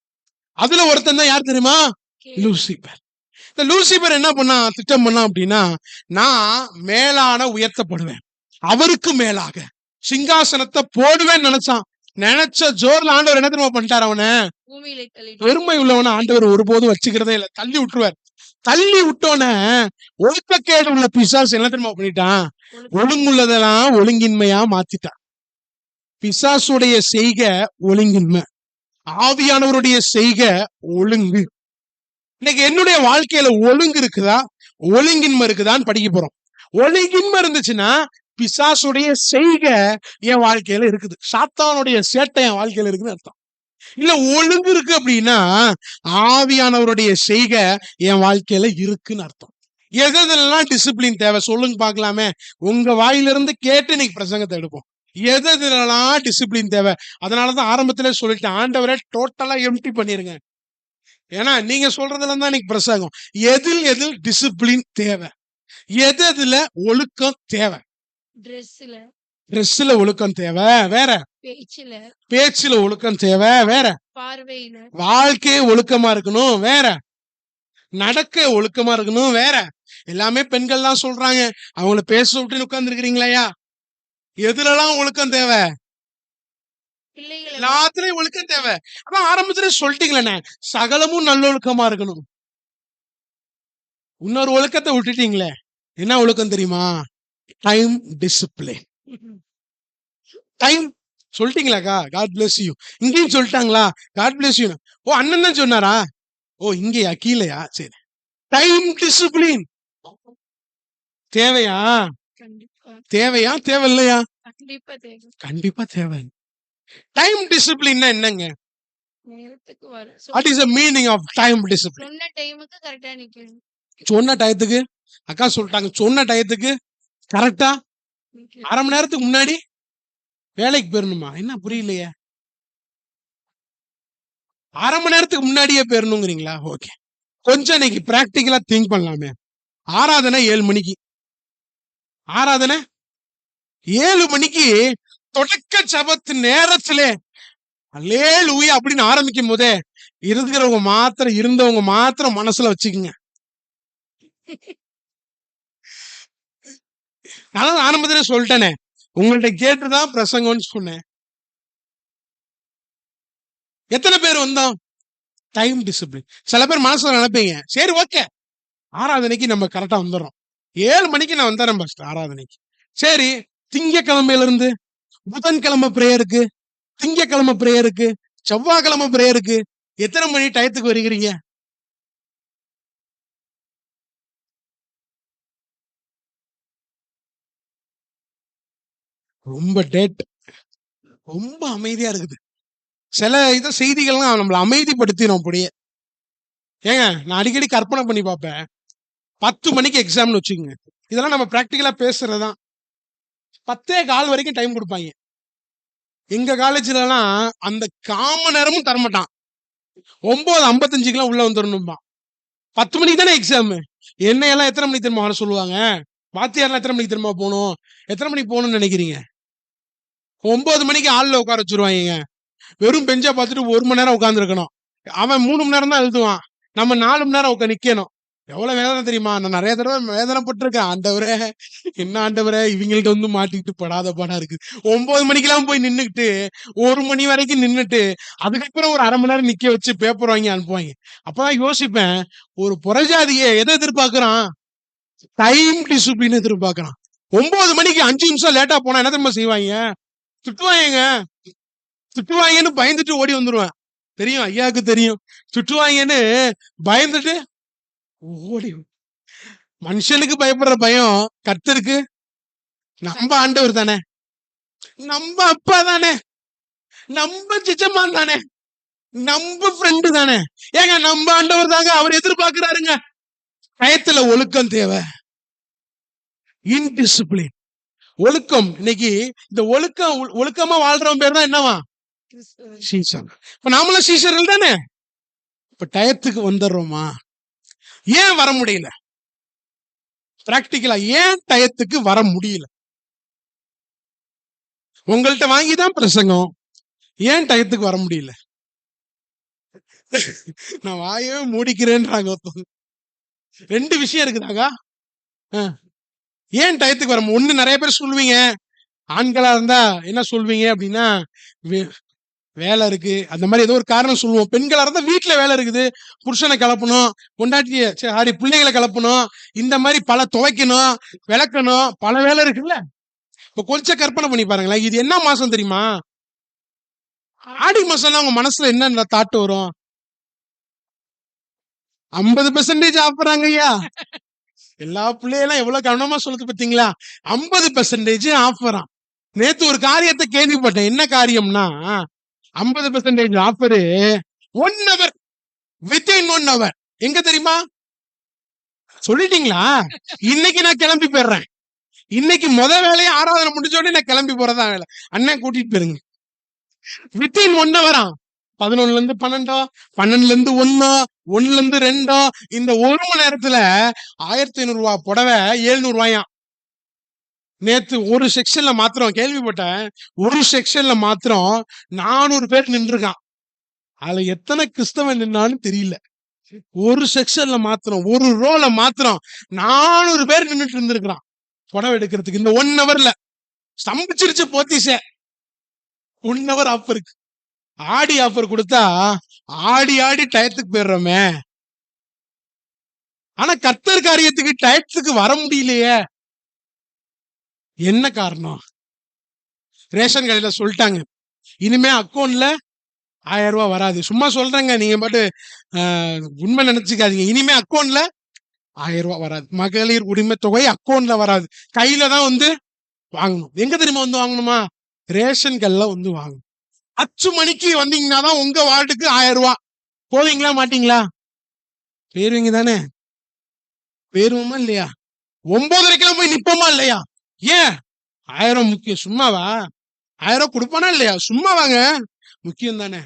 அதுல ஒருத்தன் தான் யார் தெரியுமா? லூசிபர். இந்த லூசிபர் என்ன பண்ணா, திட்டம் பண்ணா அப்படின்னா, நான் மேலான உயர்த்தப்படுவேன், அவருக்கு மேலாக சிங்காசனத்தை போடுவேன்னு நினைச்சான். நினைச்ச ஜோர்ல ஆண்டவர் என்ன தெரியுமா பண்ணிட்டார்? அவனை, பூமியிலே தள்ளிட்டு. பெருமை உள்ளவன ஆண்டவர் ஒருபோதும் வச்சுக்கிறதே இல்லை, தள்ளி விட்டுருவார். தள்ளி விட்டோன ஒழுக்கக்கேடு உள்ள பிசாசு என்ன தெரியுமா பண்ணிட்டான்? ஒழுங்குள்ளதெல்லாம் ஒழுங்கின்மையா மாத்திட்டான். பிசாசுடைய செய்க ஒழுங்கின்மை, ஆவியானவருடைய செய்க ஒழுங்கு. இன்னைக்கு என்னுடைய வாழ்க்கையில ஒழுங்கு இருக்குதா, ஒழுங்கின்மை இருக்குதான்னு படிக்க போறோம். ஒழுங்கின்மை இருந்துச்சுன்னா பிசாசுடைய செய்க என் வாழ்க்கையில இருக்குது, சாத்தானுடைய சேட்டை என் வாழ்க்கையில இருக்குன்னு அர்த்தம். இல்ல ஒழுங்கு இருக்கு அப்படின்னா ஆவியானவருடைய செய்க என் வாழ்க்கையில இருக்குன்னு அர்த்தம். எதெல்லாம் டிசிப்ளின் தேவை சொல்லுங்க பார்க்கலாமே. உங்க வாயிலிருந்து கேட்டு இன்னைக்கு பிரசங்கத்தை எடுப்போம். எதெல்லாம் டிசிப்ளின் தேவை? அதனாலதான் ஆரம்பத்திலே சொல்லிட்டேன், ஆண்டவரை டோட்டலா எம்டி பண்ணிருங்க. ஏன்னா நீங்க சொல்றதுல தான் இன்னைக்கு பிரசங்கம். எதில் டிசிப்ளின் தேவை, எதுல ஒழுக்கம் தேவை? ட்ரெஸ்ல, ட்ரெஸ்ல ஒழுக்கம் தேவை வேற, பேச்சுல, பேச்சுல ஒழுக்கம் தேவை வேற, பார்வையில, வாழ்க்கையே ஒழுக்கமா இருக்கணும் வேற, நடக்க ஒழுக்கமா இருக்கணும் வேற. எல்லாமே பெண்கள் தான் சொல்றாங்க, அவங்கள பேச விட்டு உட்கார்ந்து இருக்கிறீங்களா? எதுலலாம் ஒழுக்கம் தேவை? பிள்ளைகளை எல்லாத்துலயும் ஒழுக்கம் தேவை. அதான் ஆரம்பத்திலே சொல்லிட்டீங்களே, சகலமும் நல்லொழுக்கமா இருக்கணும். இன்னொரு ஒழுக்கத்தை விட்டுட்டீங்களே, என்ன ஒழுக்கம் தெரியுமா? Time discipline. டைம் சொல்லிட்டீங்களாக்கா? God bless you. இங்கேயும் சொல்லிட்டாங்களா? God bless you. ஓ, அண்ணன் தான் சொன்னாரா? ஓ, இங்கேயா கீழையா? சரி. டைம் டிசிப்ளின் தேவையா? கண்டிப்பா தேவையா தேவையில்லையா? கண்டிப்பா தேவை. கண்டிப்பா தேவை. டைம் டிசிப்ளின்னா என்னங்க? நேரத்துக்கு வர what is the meaning of time discipline? சொன்ன டைமுக்கு கரெக்டா நிக்கணும். சொன்ன டயத்துக்கு, அக்கா சொல்லிட்டாங்க, சொன்ன டயத்துக்கு கரெக்டா நிக்கணும். 1/2 மணி நேரத்துக்கு முன்னாடி வேலைக்கு போயிடணுமா? என்ன புரியலையே? 1/2 மணி நேரத்துக்கு முன்னாடியே போயிடணுங்கிறீங்களா? ஓகே, கொஞ்சம் இன்னைக்கு பிராக்டிக்கலா திங்க் பண்ணலாமே. ஆராதனை 7 மணிக்கு, ஆராதனை 7 மணிக்கு தொடக்க ஜெபத்து நேரத்திலே அல்லேலூயா அப்படின்னு ஆரம்பிக்கும் போதே இருந்தவங்க மாத்திரம் மனசுல வச்சுக்குங்க. நான் ஆரம்பத்திலே சொல்லிட்டேனே, உங்கள்ட்ட கேட்டுதான் பிரசங்கம்னு சொன்னேன். எத்தனை பேர் வந்தோம்? Time discipline. சில பேர் மனசுல நினைப்பீங்க, சரி ஓகே ஆராதனைக்கு நம்ம கரெக்டா வந்துடுறோம், 7 மணிக்கு நான் வந்துடுறேன் பாஸ்டர் ஆராதனைக்கு. சரி, திங்கக்கிழமையில இருந்து புதன்கிழமை பிரேயருக்கு, திங்கக்கிழமை பிரேயருக்கு, செவ்வாய்க்கிழமை பிரேயருக்கு எத்தனை மணி டயத்துக்கு வருகிறீங்க? ரொம்ப டேட், ரொம்ப அமைதியா இருக்குது. சில செய்திகள்லாம் நம்மளை அமைதிப்படுத்திடும் அப்படியே. ஏங்க நான் அடிக்கடி கற்பனை பண்ணி பார்ப்பேன், 10 மணிக்கு எக்ஸாம்னு வச்சுக்கோங்க. இதெல்லாம் நம்ம பிராக்டிக்கலா பேசுறதுதான். 10:15 வரைக்கும் டைம் கொடுப்பாங்க. எங்க காலேஜ்ல எல்லாம் அந்த காம நேரமும் தரமாட்டான். 9:55 உள்ள வந்துடணும்பா. 10 மணிக்கு தானே எக்ஸாம். என்னையெல்லாம் எத்தனை மணிக்கு தெரியுமா வர சொல்லுவாங்க? வாத்தியார்லாம் எத்தனை மணிக்கு தெரியுமா போகணும்? எத்தனை மணிக்கு போகணும்னு நினைக்கிறீங்க? 9 மணிக்கு ஆள்ல உட்கார வச்சிருவாங்க. வெறும் பெஞ்சா பார்த்துட்டு 1 மணி நேரம் உட்கார்ந்துருக்கணும். அவன் 3 மணி நேரம் தான் எழுதுவான், நம்ம 4 மணி நேரம் நிக்கணும். எவ்வளவு வேதனை தெரியுமா? நான் நிறைய தடவை வேதனைப்பட்டிருக்கேன். ஆண்டவரே, என்ன ஆண்டவரே, இவங்கள்ட்ட வந்து மாட்டிக்கிட்டு படாத பாடா இருக்கு. 9 மணிக்கெல்லாம் போய் நின்னுக்கிட்டு 1 மணி வரைக்கும் நின்னுட்டு அதுக்கப்புறம் ஒரு 1/2 மணி நேரம் நிக்க வச்சு பேப்பர் வாங்கி அனுப்புவாங்க. அப்பதான் யோசிப்பேன், ஒரு புறஜாதியை எதை எதிர்பார்க்கிறான்? டைம் டிசிப்ளின் எதிர்பார்க்கிறான். 9 மணிக்கு 5 நிமிஷம் லேட்டா போனா என்ன தெரியுமா செய்வாங்க? திட்டுவாங்க. திட்டுவாங்கன்னு பயந்துட்டு ஓடி வந்துருவேன். தெரியும், ஐயாவுக்கு தெரியும். திட்டுவாங்கன்னு பயந்துட்டு ஓடி. மனுஷனுக்கு பயப்படுற பயம், கர்த்தருக்கு நம்ம ஆண்டவர் தானே, நம்ம அப்பா தானே, நம்ம சிச்சம்மான் தானே, நம்ம ஃப்ரெண்டு தானே. ஏங்க நம்ம ஆண்டவர் தாங்க, அவர் எதிர்பார்க்கிறாருங்க. பயத்துல ஒழுக்கம் தேவை, இன்டிசிப்ளின். ஒழுக்கம். இன்னைக்கு இந்த ஒழுக்கமா வாழ்றவன் பேர் தான் என்னவா? சீசன். இப்ப நாமளும் சீசர்கள் தானே. இப்ப டயத்துக்கு வந்துடுறோமா? ஏன் வர முடியல? பிராக்டிக்கலா ஏன் டயத்துக்கு வர முடியல? உங்கள்ட்ட வாங்கிதான் பிரசங்கம், ஏன் டயத்துக்கு வர முடியல? நான் வாயே மூடிக்கிறேன்றாங்க. 2 விஷயம் இருக்குதாங்க. ஏன் டயத்துக்கு வர? ஒண்ணு, நிறைய பேர் சொல்லுவீங்க, ஆண்களா இருந்தா என்ன சொல்வீங்க அப்படின்னா, வேலை இருக்கு, அந்த மாதிரி ஏதோ ஒரு காரணம் சொல்லுவோம். பெண்களா இருந்தா வீட்டுல வேலை இருக்குது, புருஷனை கிளப்பணும், பொண்டாட்டிய பிள்ளைகளை கிளப்பணும், இந்த மாதிரி பல துவைக்கணும், விளக்கணும், பல வேலை இருக்குல்ல. இப்ப கொஞ்சம் கற்பனை பண்ணி பாருங்களேன், இது என்ன மாசம் தெரியுமா? ஆடி மாசம்னா உங்க மனசுல என்ன தாட்டு வரும்? 50% ஆஃபராங்க ஐயா. எல்லா பிள்ளைகளும் எவ்வளவு கவனமா சொல்லுது பாத்தீங்களா? 50% ஆஃபரா. நேத்து ஒரு காரியத்தை கேள்விப்பட்டேன். என்ன காரியம்னா, 50% ஆஃபரு 1 hour, வித்தின் 1 hour. எங்க தெரியுமா? சொல்லிட்டீங்களா? இன்னைக்கு நான் கிளம்பி போயிடுறேன். இன்னைக்கு வேலையை ஆராதனை முடிஞ்சோடனே நான் கிளம்பி போறதா வேலை. அண்ணன் கூட்டிட்டு போயிருங்க. Within 1 hour. 11ல இருந்து 12, 12ல இருந்து 1, 1ல இருந்து 2, இந்த 1 மணி நேரத்துல 1500 ரூபாய் புடவை 700 ரூபாயாம். நேத்து ஒரு செக்ஷன்ல மாத்திரம் கேள்விப்பட்டேன், ஒரு செக்ஷன்ல மாத்திரம் 400 பேர் நின்றுருக்கான். அதுல எத்தனை கிறிஸ்தவன் நின்னான்னு தெரியல. ஒரு செக்ஷன்ல மாத்திரம், ஒரு ரோல மாத்திரம் 400 பேர் நின்றுட்டு இருந்திருக்கிறான் புடவை எடுக்கிறதுக்கு. இந்த 1 hourல ஸ்தம்பிச்சிருச்சு போத்தீசே. 1 hour ஆஃபருக்கு. ஆடி ஆஃபர் கொடுத்தா ஆடி ஆடி டயத்துக்கு போயிடுறோமே. ஆனா கர்த்தர் காரியத்துக்கு டயத்துக்கு வர முடியலையே. என்ன காரணம்? ரேஷன் கடையில சொல்லிட்டாங்க, இனிமே அக்கௌண்ட்ல 1000 ரூபாய் வராது. சும்மா சொல்றேங்க, நீங்க பாட்டு உண்மை நினைச்சுக்காதீங்க. இனிமே அக்கௌண்ட்ல 1000 ரூபாய் வராது. மகளிர் உரிமை தொகை அக்கௌண்ட்ல வராது, கையில தான் வந்து வாங்கணும். எங்க தெரியுமா வந்து வாங்கணுமா? ரேஷன் கடையில வந்து வாங்கணும். 10 மணிக்கு வந்தீங்கன்னா தான் உங்க வார்டுக்கு 1000 ரூபாய். போவீங்களா மாட்டீங்களா? பேருவீங்க தானே? பேருவோமா இல்லையா? 9:30 போய் நிப்போமா இல்லையா? ஏன்? 1000 முக்கியம். சும்மாவா? 1000 கொடுப்பானா இல்லையா? சும்மா வாங்க, முக்கியம் தானே.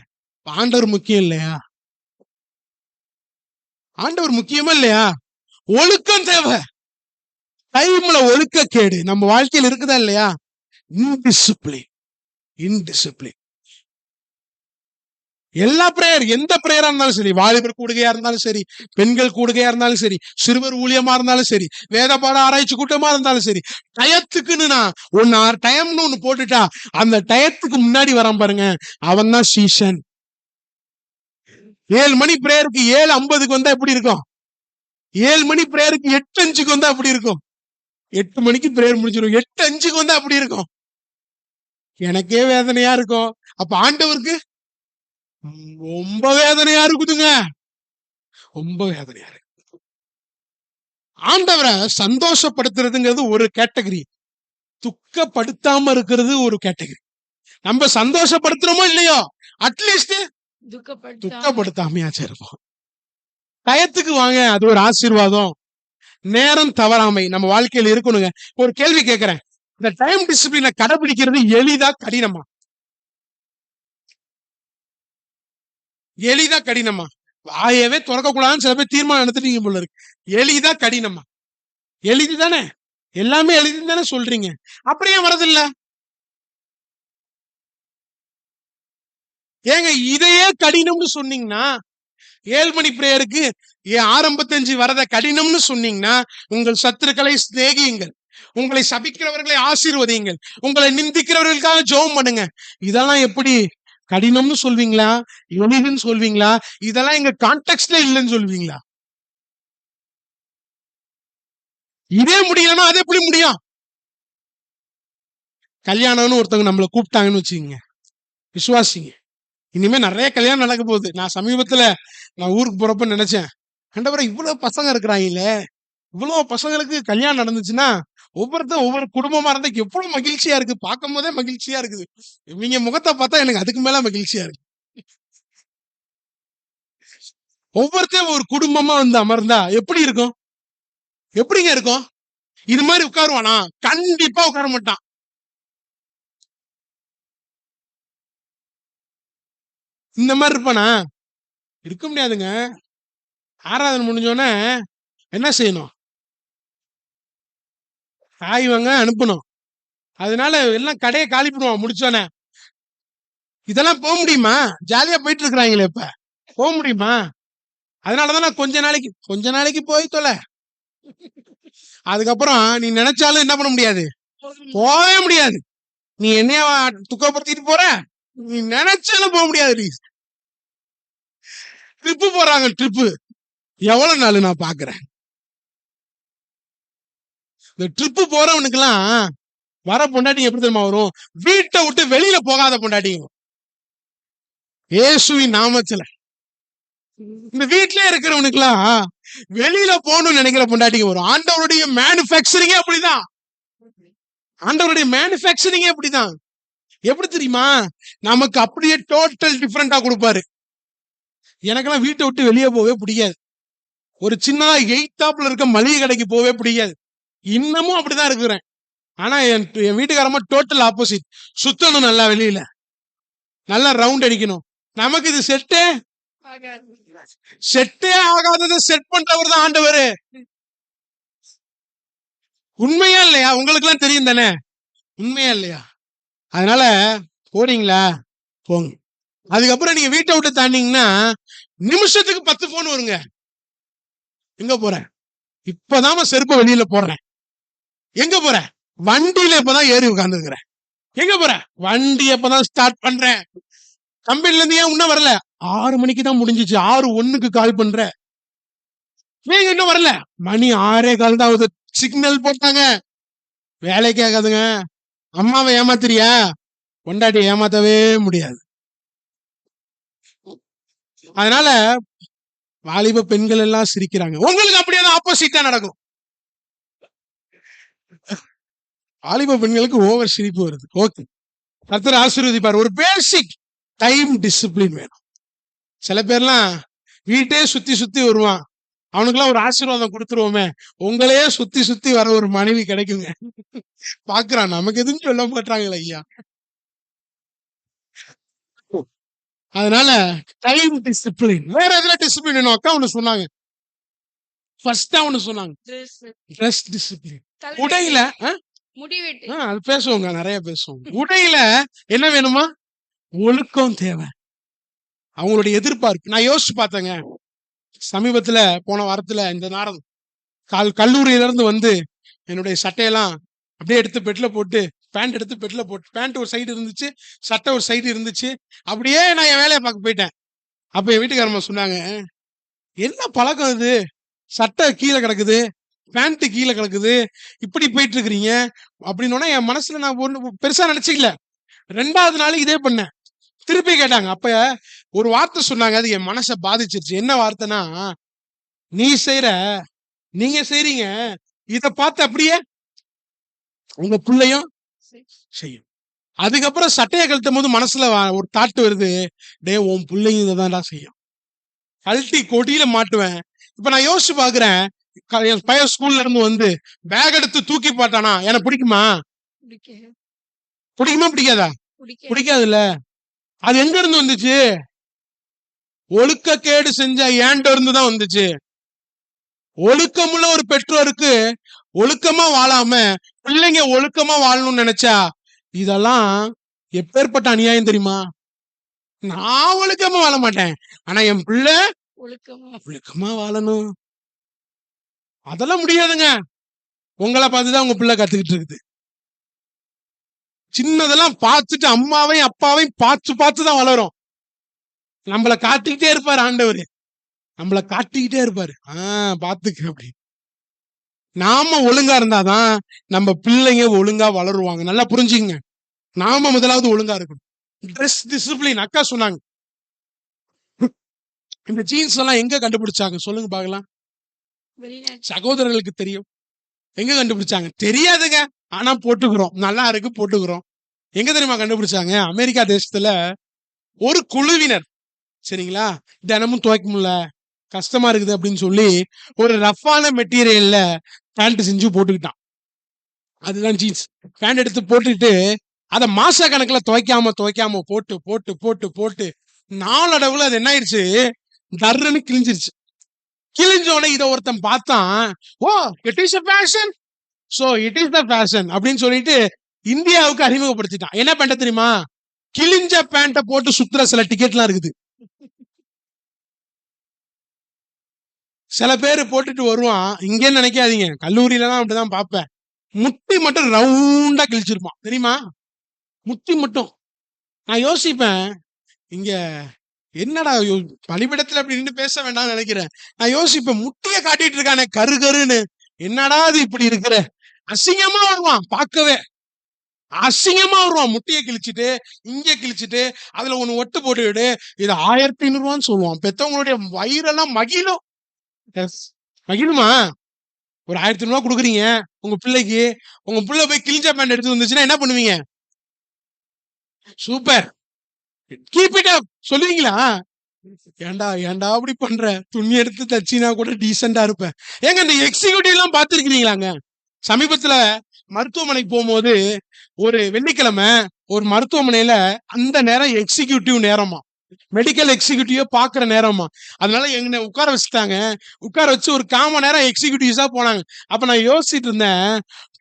ஆண்டவர் முக்கியம் இல்லையா? ஆண்டவர் முக்கியமா இல்லையா? ஒழுக்கம் தேவை. டைம்ல ஒழுக்க கேடு நம்ம வாழ்க்கையில் இருக்குதா இல்லையா? இன்டிசிப்ளின். இன்டிசிப்ளின். எல்லா பிரேயர், எந்த பிரேயரா இருந்தாலும் சரி, வாலிபர் கூடுகையா இருந்தாலும் சரி, பெண்கள் கூடுகையா இருந்தாலும் சரி, சிறுவர் ஊழியமா இருந்தாலும் சரி, வேதபாட ஆராய்ச்சி கூட்டமா இருந்தாலும் சரி, டயத்துக்குன்னு நான் ஒன்னு டைம்னு ஒண்ணு போட்டுட்டா அந்த டயத்துக்கு முன்னாடி வரான் பாருங்க, அவன் தான் சீசன். 7 மணி பிரேயருக்கு 7:50 வந்தா எப்படி இருக்கும்? 7 மணி பிரேயருக்கு 8:05 வந்தா எப்படி இருக்கும்? 8 மணிக்கு பிரேயர் முடிஞ்சிடும், 8:05 வந்தா அப்படி இருக்கும். எனக்கே வேதனையா இருக்கும். அப்ப ஆண்டவருக்கு ரொம்ப வேதனையா இருக்குதுங்க, ரொம்ப வேதனையா இருக்கு. ஆண்டவரை சந்தோஷப்படுத்துறதுங்கிறது ஒரு கேட்டகரி, துக்கப்படுத்தாம இருக்கிறது ஒரு கேட்டகரி. நம்ம சந்தோஷப்படுத்துறோமோ இல்லையோ, அட்லீஸ்ட் துக்கப்படுத்தாமையாச்சும் இருப்போம். டயத்துக்கு வாங்க, அது ஒரு ஆசீர்வாதம். நேரம் தவறாமை நம்ம வாழ்க்கையில இருக்கணுங்க. ஒரு கேள்வி கேட்கிறேன், இந்த டைம் டிசிப்ளினை கடைபிடிக்கிறது எளிதா கடினமா? எளிதா கடினமா? வாயவே திறக்க கூடாதுன்னு சில பேர் தீர்மானம் எடுத்துட்டீங்க போல இருக்கு. எளிதா கடினமா? எளிது தானே, எல்லாமே எளிது தானே சொல்றீங்க, அப்படியே வரதில்ல ஏங்க? இதையே கடினம்னு சொன்னீங்கன்னா, 7 மணி பிரேயருக்கு 6:55 வரத கடினம்னு சொன்னீங்கன்னா, உங்கள் சத்துருக்களை சிநேகியுங்கள், உங்களை சபிக்கிறவர்களை ஆசீர்வதியுங்கள், உங்களை நிந்திக்கிறவர்களுக்காக ஜெபம் பண்ணுங்க. இதெல்லாம் எப்படி கடினம்னு சொல்வீங்களா, எளிதுன்னு சொல்வீங்களா? இதெல்லாம் எங்க கான்டெக்ஸ்ட்ல இல்லைன்னு சொல்வீங்களா? இதே முடியலன்னா அது எப்படி முடியும்? கல்யாணம்னு ஒருத்தவங்க நம்மளை கூப்பிட்டாங்கன்னு வச்சுக்கோங்க, விசுவாசிங்க, இனிமே நிறைய கல்யாணம் நடக்க போகுது. நான் சமீபத்துல நான் ஊருக்கு போறப்ப நினைச்சேன், ஆண்டவரே இவ்வளவு பசங்க இருக்கிறாங்களே, இவ்வளவு பசங்களுக்கு கல்யாணம் நடந்துச்சுன்னா ஒவ்வொருத்தரும் ஒவ்வொரு குடும்பமா இருந்தா எவ்வளவு மகிழ்ச்சியா இருக்கு, பார்க்கும் போதே மகிழ்ச்சியா இருக்குது. இவங்க முகத்தை பார்த்தா எனக்கு அதுக்கு மேல மகிழ்ச்சியா இருக்கு. ஒவ்வொருத்தரும் ஒரு குடும்பமா வந்து அமர்ந்தா எப்படி இருக்கும்? எப்படிங்க இருக்கும்? இது மாதிரி உட்காருவானா? கண்டிப்பா உட்கார மாட்டான். இந்த மாதிரி இருப்பானா? இருக்க முடியாதுங்க. ஆராதனை முடிஞ்சோடனே என்ன செய்யணும்? காய் வாங்க அனுப்பணும். அதனால எல்லாம் கடையை காலி பண்ணுவான் முடிச்சோன்னே. இதெல்லாம் போக முடியுமா? ஜாலியா போயிட்டு இருக்கிறாங்களே, இப்ப போக முடியுமா? அதனாலதான் நான் கொஞ்ச நாளைக்கு போய் தொலை, அதுக்கப்புறம் நீ நினைச்சாலும் என்ன பண்ண முடியாது, போகவே முடியாது. நீ என்னைய துக்கப்படுத்திட்டு போற, நீ நினைச்சாலும் போக முடியாது. ட்ரிப்பு போறாங்க, ட்ரிப்பு எவ்வளவு நாள் நான் பாக்குறேன். இந்த ட்ரிப்பு போறவனுக்கு எல்லாம் வர பொண்டாட்டி எப்படி தெரியுமா வரும்? வீட்டை விட்டு வெளியில போகாத பொண்டாட்டிங்க. இயேசுவின் நாமத்துல இந்த வீட்லயே இருக்கிறவனுக்கு எல்லாம் வெளியில போகணும்னு நினைக்கிற பொண்டாட்டிங்க வரும். ஆண்டவருடைய மேனுபேக்சரிங்கே அப்படிதான். ஆண்டவருடைய மேனுபேக்சரிங்கே அப்படிதான். எப்படி தெரியுமா? நமக்கு அப்படியே டோட்டல் டிஃபரெண்டா கொடுப்பாரு. எனக்கெல்லாம் வீட்டை விட்டு வெளியே போவே பிடிக்காது. ஒரு சின்னதா 8 இருக்க மளிகை கடைக்கு போவே பிடிக்காது. இன்னமும் அப்படிதான் இருக்கிறேன். ஆனா என் வீட்டுக்காரமா டோட்டல் ஆப்போசிட். சுத்தணும் நல்லா, வெளியில நல்லா ரவுண்ட் அடிக்கணும். நமக்கு இது செட்டே ஆகாததை செட் பண்றவர் தான் ஆண்டவர். உண்மையா இல்லையா? உங்களுக்கு எல்லாம் தெரியும் தானே, உண்மையா இல்லையா? அதனால போறீங்களா போங்க. அதுக்கப்புறம் நீங்க வீட்டை விட்டு தாண்டிங்கன்னா நிமிஷத்துக்கு 10 போன் வருங்க. எங்க போறேன்? இப்பதான் செருப்ப வெளியில போடுறேன். எங்க போற? வண்டியில இப்பதான் ஏறி உட்கார்ந்து இருக்கிறேன். எங்க போற? வண்டி எப்பதான் ஸ்டார்ட் பண்றேன். கம்பெனில இருந்து ஏன் இன்னும் வரல? 6 மணிக்கு தான் முடிஞ்சிச்சு. 6:01 கால் பண்ற, நீங்க இன்னும் வரல. மணி 6:15 தான் ஆகுது. சிக்னல் போட்டாங்க. வேலைக்கு ஆகாதுங்க. அம்மாவை ஏமாத்துறியா? பொண்டாட்டி ஏமாத்தவே முடியாது. அதனால வாலிப பெண்கள் எல்லாம் சிரிக்கிறாங்க. உங்களுக்கு அப்படியே ஆப்போசிட்டா நடக்கும். வாலிப பெண்களுக்கு ஓவர் சிரிப்பு வருது. ஓகே, கர்த்தர் ஆசீர்வதிப்பார். ஒரு பேசிக் டைம் டிசிப்ளின் வேணும். சில பேர்லாம் வீட்டே சுத்தி சுத்தி வருவான், அவனுக்குலாம் ஒரு ஆசீர்வாதம் கொடுத்துருவோமே. உங்களையே சுத்தி சுத்தி வர ஒரு மனைவி கிடைக்குங்க. பாக்குறான், நமக்கு எதுவும் சொல்ல மாட்டாங்களே ஐயா. அதனால டைம் டிசிப்ளின். வேற எதுல டிசிப்ளின் வேணும்? அக்கா ஒண்ணு சொன்னாங்க, ஃபர்ஸ்டா ஒண்ணு சொன்னாங்க, ட்ரெஸ் டிசிப்ளின். உடையில முடிவெட்டு. அது பேசுவோங்க, நிறைய பேசுவோம். உடையில என்ன வேணுமா? ஒழுக்கம் தேவை. அவங்களுடைய எதிர்பார்ப்பு நான் யோசிச்சு பார்த்தேங்க. சமீபத்துல போன வாரத்துல இந்த நேரம் கல்லூரியில இருந்து வந்து என்னுடைய சட்டையெல்லாம் அப்படியே எடுத்து பெட்ல போட்டு, பேண்ட் எடுத்து பெட்ல போட்டு, பேண்ட் ஒரு சைடு இருந்துச்சு, சட்டை ஒரு சைடு இருந்துச்சு. அப்படியே நான் என் வேலையை பார்க்க போயிட்டேன். அப்ப என் வீட்டுக்காரம்மா சொன்னாங்க, என்ன பழக்கம் இது? சட்டை கீழே கிடக்குது, பேண்ட் கீழே கிடக்குது, இப்படி போயிட்டு இருக்கிறீங்க அப்படின்னோடனே என் மனசுல நான் ஒண்ணு பெருசா நினைச்சுக்கல. 2வது நாள் இதே பண்ணேன். திருப்பி கேட்டாங்க. அப்ப ஒரு வார்த்தை சொன்னாங்க, அது என் மனசை பாதிச்சிருச்சு. என்ன வார்த்தைனா, நீங்க செய்றீங்க, இத பார்த்து அப்படியே உங்க பிள்ளையும் செய்யும். அதுக்கப்புறம் சட்டையை கழட்டும் போது மனசுல ஒரு தாட் வருது, டேய் உன் பிள்ளையும் இதைதான்டா செய்யும். கழட்டி கொடியில மாட்டுவேன். இப்ப நான் யோசிச்சு பாக்குறேன், என் பையன் ஸ்கூல்ல இருந்து வந்து பேக் எடுத்து தூக்கி போட்டானா எனக்கு பிடிக்குமா? பிடிக்காது. பிடிக்குமா பிடிக்காதா? பிடிக்காது. பிடிக்காதுல்ல. அது எங்க இருந்து வந்துச்சு? ஒழுக்கக்கேடு செஞ்ச ஏன்ட இருந்து தான் வந்துச்சு. ஒழுக்கமுள்ள ஒரு பெற்றோருக்கு ஒழுக்கமா வாழாம பிள்ளைங்க ஒழுக்கமா வாழணும்னு நினைச்சா இதெல்லாம் எப்பேற்பட்ட அநியாயம் தெரியுமா? நான் ஒழுக்கமா வாழ மாட்டேன், ஆனா என் பிள்ளை ஒழுக்கமா. ஒழுக்கமா வாழணும், அதெல்லாம் முடியாதுங்க. உங்களை பார்த்துதான் உங்க பிள்ளை கத்துக்கிட்டு இருக்குது. சின்னதெல்லாம் பார்த்துட்டு அம்மாவையும் அப்பாவையும் பார்த்து பார்த்துதான் வளரும். நம்மளை காட்டிக்கிட்டே இருப்பாரு ஆண்டவர், நம்மளை காட்டிக்கிட்டே இருப்பாரு. பாத்துக்க அப்படி. நாம ஒழுங்கா இருந்தாதான் நம்ம பிள்ளைங்க ஒழுங்கா வளருவாங்க. நல்லா புரிஞ்சுங்க. நாம முதலாவது ஒழுங்கா இருக்கணும். ட்ரெஸ் டிசிப்ளின் அக்கா சொன்னாங்க. இந்த ஜீன்ஸ் எல்லாம் எங்க கண்டுபிடிச்சாங்க சொல்லுங்க பாக்கலாம். வெளிநாட்டு. சகோதரர்களுக்கு தெரியும். எங்க கண்டுபிடிச்சாங்க? தெரியாதுங்க, ஆனா போட்டுக்கிறோம், நல்லா இருக்கு போட்டுக்கிறோம். எங்க தெரியுமா கண்டுபிடிச்சாங்க? அமெரிக்கா தேசத்துல ஒரு குழுவினர், சரிங்களா, தினமும் துவைக்க முடியல, கஷ்டமா இருக்குது அப்படின்னு சொல்லி ஒரு ரஃப்பான மெட்டீரியல்ல பேண்ட் செஞ்சு போட்டுக்கிட்டான். அதுதான் ஜீன்ஸ். பேண்ட் எடுத்து போட்டுக்கிட்டு அதை மாச கணக்குல துவைக்காம போட்டு போட்டு போட்டு போட்டு நாளடைவுல அது என்ன ஆயிடுச்சு, தர்றன்னு கிழிஞ்சிருச்சு. கிழிஞ்சோட இதை ஒருத்தன் பார்த்தான், ஓ it is a fashion, so it is the fashion அப்படின்னு சொல்லிட்டு இந்தியாவுக்கு அறிமுகப்படுத்திட்டான். என்ன பண்ண தெரியுமா? கிழிஞ்ச பேண்ட போட்டு சுத்துற சில டிக்கெட்லாம் இருக்குது. சில பேர் போட்டுட்டு வருவான், இங்க நினைக்காதீங்க, கல்லூரியில தான் அப்படிதான் பார்ப்பேன், முட்டி மட்டும் ரவுண்டா கிழிச்சிருப்பான் தெரியுமா? முட்டி மட்டும். நான் யோசிப்பேன், இங்க என்னடா பலிபிடத்துல அப்படி நின்று பேச வேண்டாம்னு நினைக்கிறேன். நான் யோசிப்பேன், முட்டிய காட்டிட்டு இருக்கானே கரு கருன்னு, என்னடா அது இப்படி இருக்கிற, அசிங்கமா வருவான், பார்க்கவே அசிங்கமா வருவான். முட்டிய கிழிச்சிட்டு இங்க கிழிச்சிட்டு அதுல ஒண்ணு ஒட்டு போட்டு விடு, இது 1500 சொல்லுவான். பெத்தவங்களுடைய வயிறெல்லாம் மகிழும். மகிழுமா? ஒரு 1500 கொடுக்குறீங்க உங்க பிள்ளைக்கு, உங்க பிள்ளை போய் கிழிஞ்ச பேண்ட் எடுத்து வந்துச்சுன்னா என்ன பண்ணுவீங்க? சூப்பர், கீப் இட் அப் சொல்லுவீங்களா? ஏன்டா ஏன்டா அப்படி பண்ற, துணி எடுத்து தச்சினா கூட டீசெண்டா இருப்பேன். ஏங்க இந்த எக்ஸிக்யூட்டிவ் எல்லாம் பாத்துருக்கீங்களாங்க? சமீபத்துல மருத்துவமனைக்கு போகும்போது ஒரு வெள்ளிக்கிழமை ஒரு மருத்துவமனையில அந்த நேரம் எக்ஸிக்யூட்டிவ் நேரமா, மெடிக்கல் எக்ஸிக்யூட்டிவ் பாக்குற நேரமா, அதனால எங்க உட்கார வச்சுட்டாங்க. உட்கார வச்சு ஒரு 1/4 மணி நேரம் எக்ஸிக்யூட்டிவ்ஸா போனாங்க. அப்ப நான் யோசிச்சுட்டு இருந்தேன்,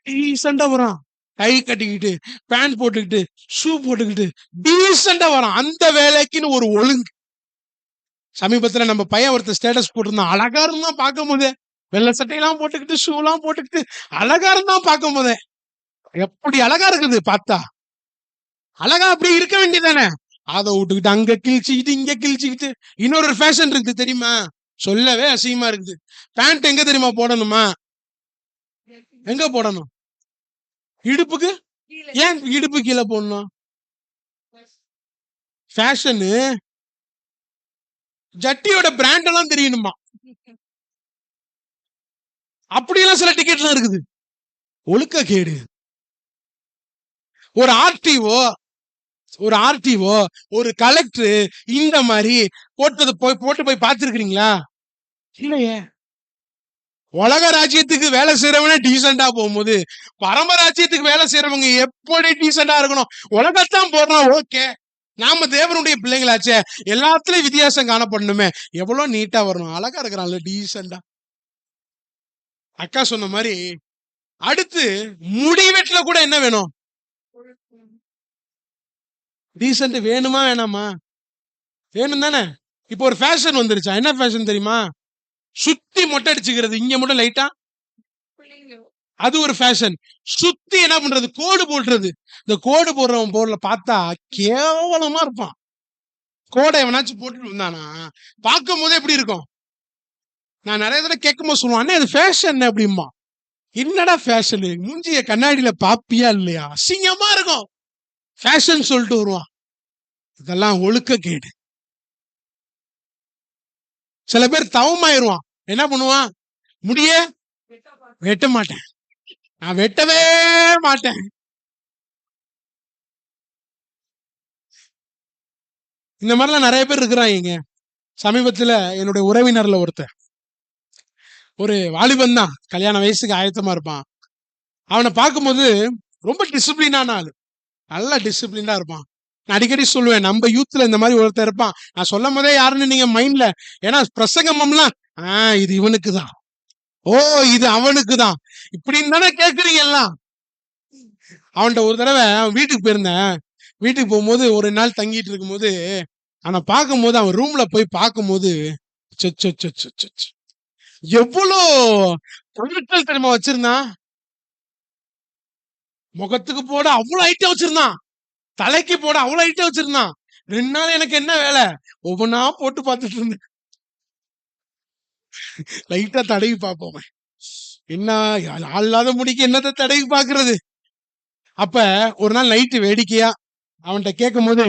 டீசெண்டா வரான், கை கட்டிக்கிட்டு பேண்ட் போட்டுக்கிட்டு ஷூ போட்டுக்கிட்டு டீசெண்டா வரான். அந்த வேலைக்குன்னு ஒரு ஒழுங்கு. சமீபத்துல நம்ம பையன் ஒருத்தர் ஸ்டேட்டஸ் போட்டிருந்தான், அழகா இருந்தான் பார்க்கும் போதே, வெள்ளை சட்டையெல்லாம் போட்டுக்கிட்டு ஷூ எல்லாம் போட்டுக்கிட்டு அழகா இருந்தான் பார்க்கும் போதே. எப்படி அழகா இருக்குது பார்த்தா, அழகா அப்படி இருக்க வேண்டியதானே? அதை விட்டுக்கிட்டு அங்க கிழிச்சுக்கிட்டு இங்க கிழிச்சுக்கிட்டு. இன்னொரு ஃபேஷன் இருக்குது தெரியுமா? சொல்லவே அசிங்கமா இருக்குது. பேண்ட் எங்க தெரியுமா போடணுமா? எங்க போடணும்? இடுப்புக்கு. கீழே. ஏன் இடுப்பு கீழே போடணும்? ஃபேஷனு. ஜட்டியோட பிராண்ட் எல்லாம் தெரியணுமா? அப்படியெல்லாம் சில டிக்கெட்லாம் இருக்குது. ஒழுக்க கேடு. ஒரு ஆர்டிஓ ஒரு கலெக்டர் இந்த மாதிரி போட்டு போய் பார்த்திருக்கிறீங்களா? இல்லையே. உலக ராஜ்யத்துக்கு வேலை செய்யறவனே டீசெண்டா போகும்போது பரம ராஜ்யத்துக்கு வேலை செய்யறவங்க எப்படி டீசெண்டா இருக்கணும்? உலகத்தான் போடுறோம், ஓகே, நாம தேவனுடைய பிள்ளைங்களாச்சே, எல்லாத்துலயும் வித்தியாசம் காணப்படணுமே. எவ்வளவு நீட்டா வரணும், அழகா இருக்கிறான்ல டீசெண்டா. அக்கா சொன்ன மாதிரி அடுத்து முடி வெட்டல கூட என்ன வேணும்? டீசென்ட் வேணுமா வேணாமா? வேணும் தானே? இப்போ ஒரு ஃபேஷன் வந்துருச்சா? என்ன ஃபேஷன் தெரியுமா? சுத்தி மொட்டை அடிச்சுக்கிறது, இங்க மட்டும் லைட்டா. அது ஒரு ஃபேஷன். சுத்தி என்ன பண்றது? கோடு போடுறது. இந்த கோடு போடுறவன் போர்ல பார்த்தா கேவலமா இருப்பான். கோடை எவனாச்சும் போட்டுட்டு வந்தானா பார்க்கும் போதே எப்படி இருக்கும்? நான் நிறைய தடவை கேட்கும்போது சொல்லுவான், அண்ணே அது ஃபேஷன் அப்படிம்பா. என்னடா ஃபேஷனு? மூஞ்சிய கண்ணாடியில பாப்பியா இல்லையா? அசிங்கமா இருக்கும். ஃபேஷன் சொல்லிட்டு வருவான். இதெல்லாம் ஒழுக்கக்கேடு. சில பேர் தவமாயிருவான். என்ன பண்ணுவான்? முடிய வெட்ட மாட்டேன், நான் வெட்டவே மாட்டேன். இந்த மாதிரிலாம் நிறைய பேர் இருக்கிறாங்க. சமீபத்துல என்னுடைய உறவினர்ல ஒருத்தர், ஒரு வாலிபன் தான், கல்யாண வயசுக்கு ஆயத்தமா இருப்பான். அவனை பார்க்கும்போது ரொம்ப டிசிப்ளினான ஆளு, நல்ல டிசிப்ளினா இருப்பான். நான் அடிக்கடி சொல்லுவேன், நம்ம யூத்ல இந்த மாதிரி ஒருத்தர் இருப்பான். நான் சொல்லும் போதே யாருன்னு நீங்க மைண்ட்ல, ஏன்னா பிரசங்கம்லாம் இது இவனுக்கு தான், ஓ இது அவனுக்கு தான், இப்படின்னு தானே கேட்கறீங்க எல்லாம். அவன்கிட்ட ஒரு தடவை அவன் வீட்டுக்கு போயிருந்தேன். வீட்டுக்கு போகும்போது ஒரு நாள் தங்கிட்டு இருக்கும்போது அவனை பார்க்கும்போது, அவன் ரூம்ல போய் பார்க்கும்போது எவ்வளோ பொருட்கள் தெரியுமா வச்சிருந்தான். முகத்துக்கு போட அவ்வளவு ஐட்டம் வச்சிருந்தான், தலைக்கு போட அவ்வளவு ஐட்டம் வச்சிருந்தான். 2 நாள் எனக்கு என்ன வேலை, ஒவ்வொன்னா போட்டு பார்த்துட்டு இருந்தேன். லைட்டா தடவி பார்ப்போம். என்ன ஆள் இல்லாத முடிக்கு என்னத்தை தடவி பார்க்கிறது. அப்ப ஒரு நாள் நைட்டு வேடிக்கையா அவன்கிட்ட கேட்கும் போது,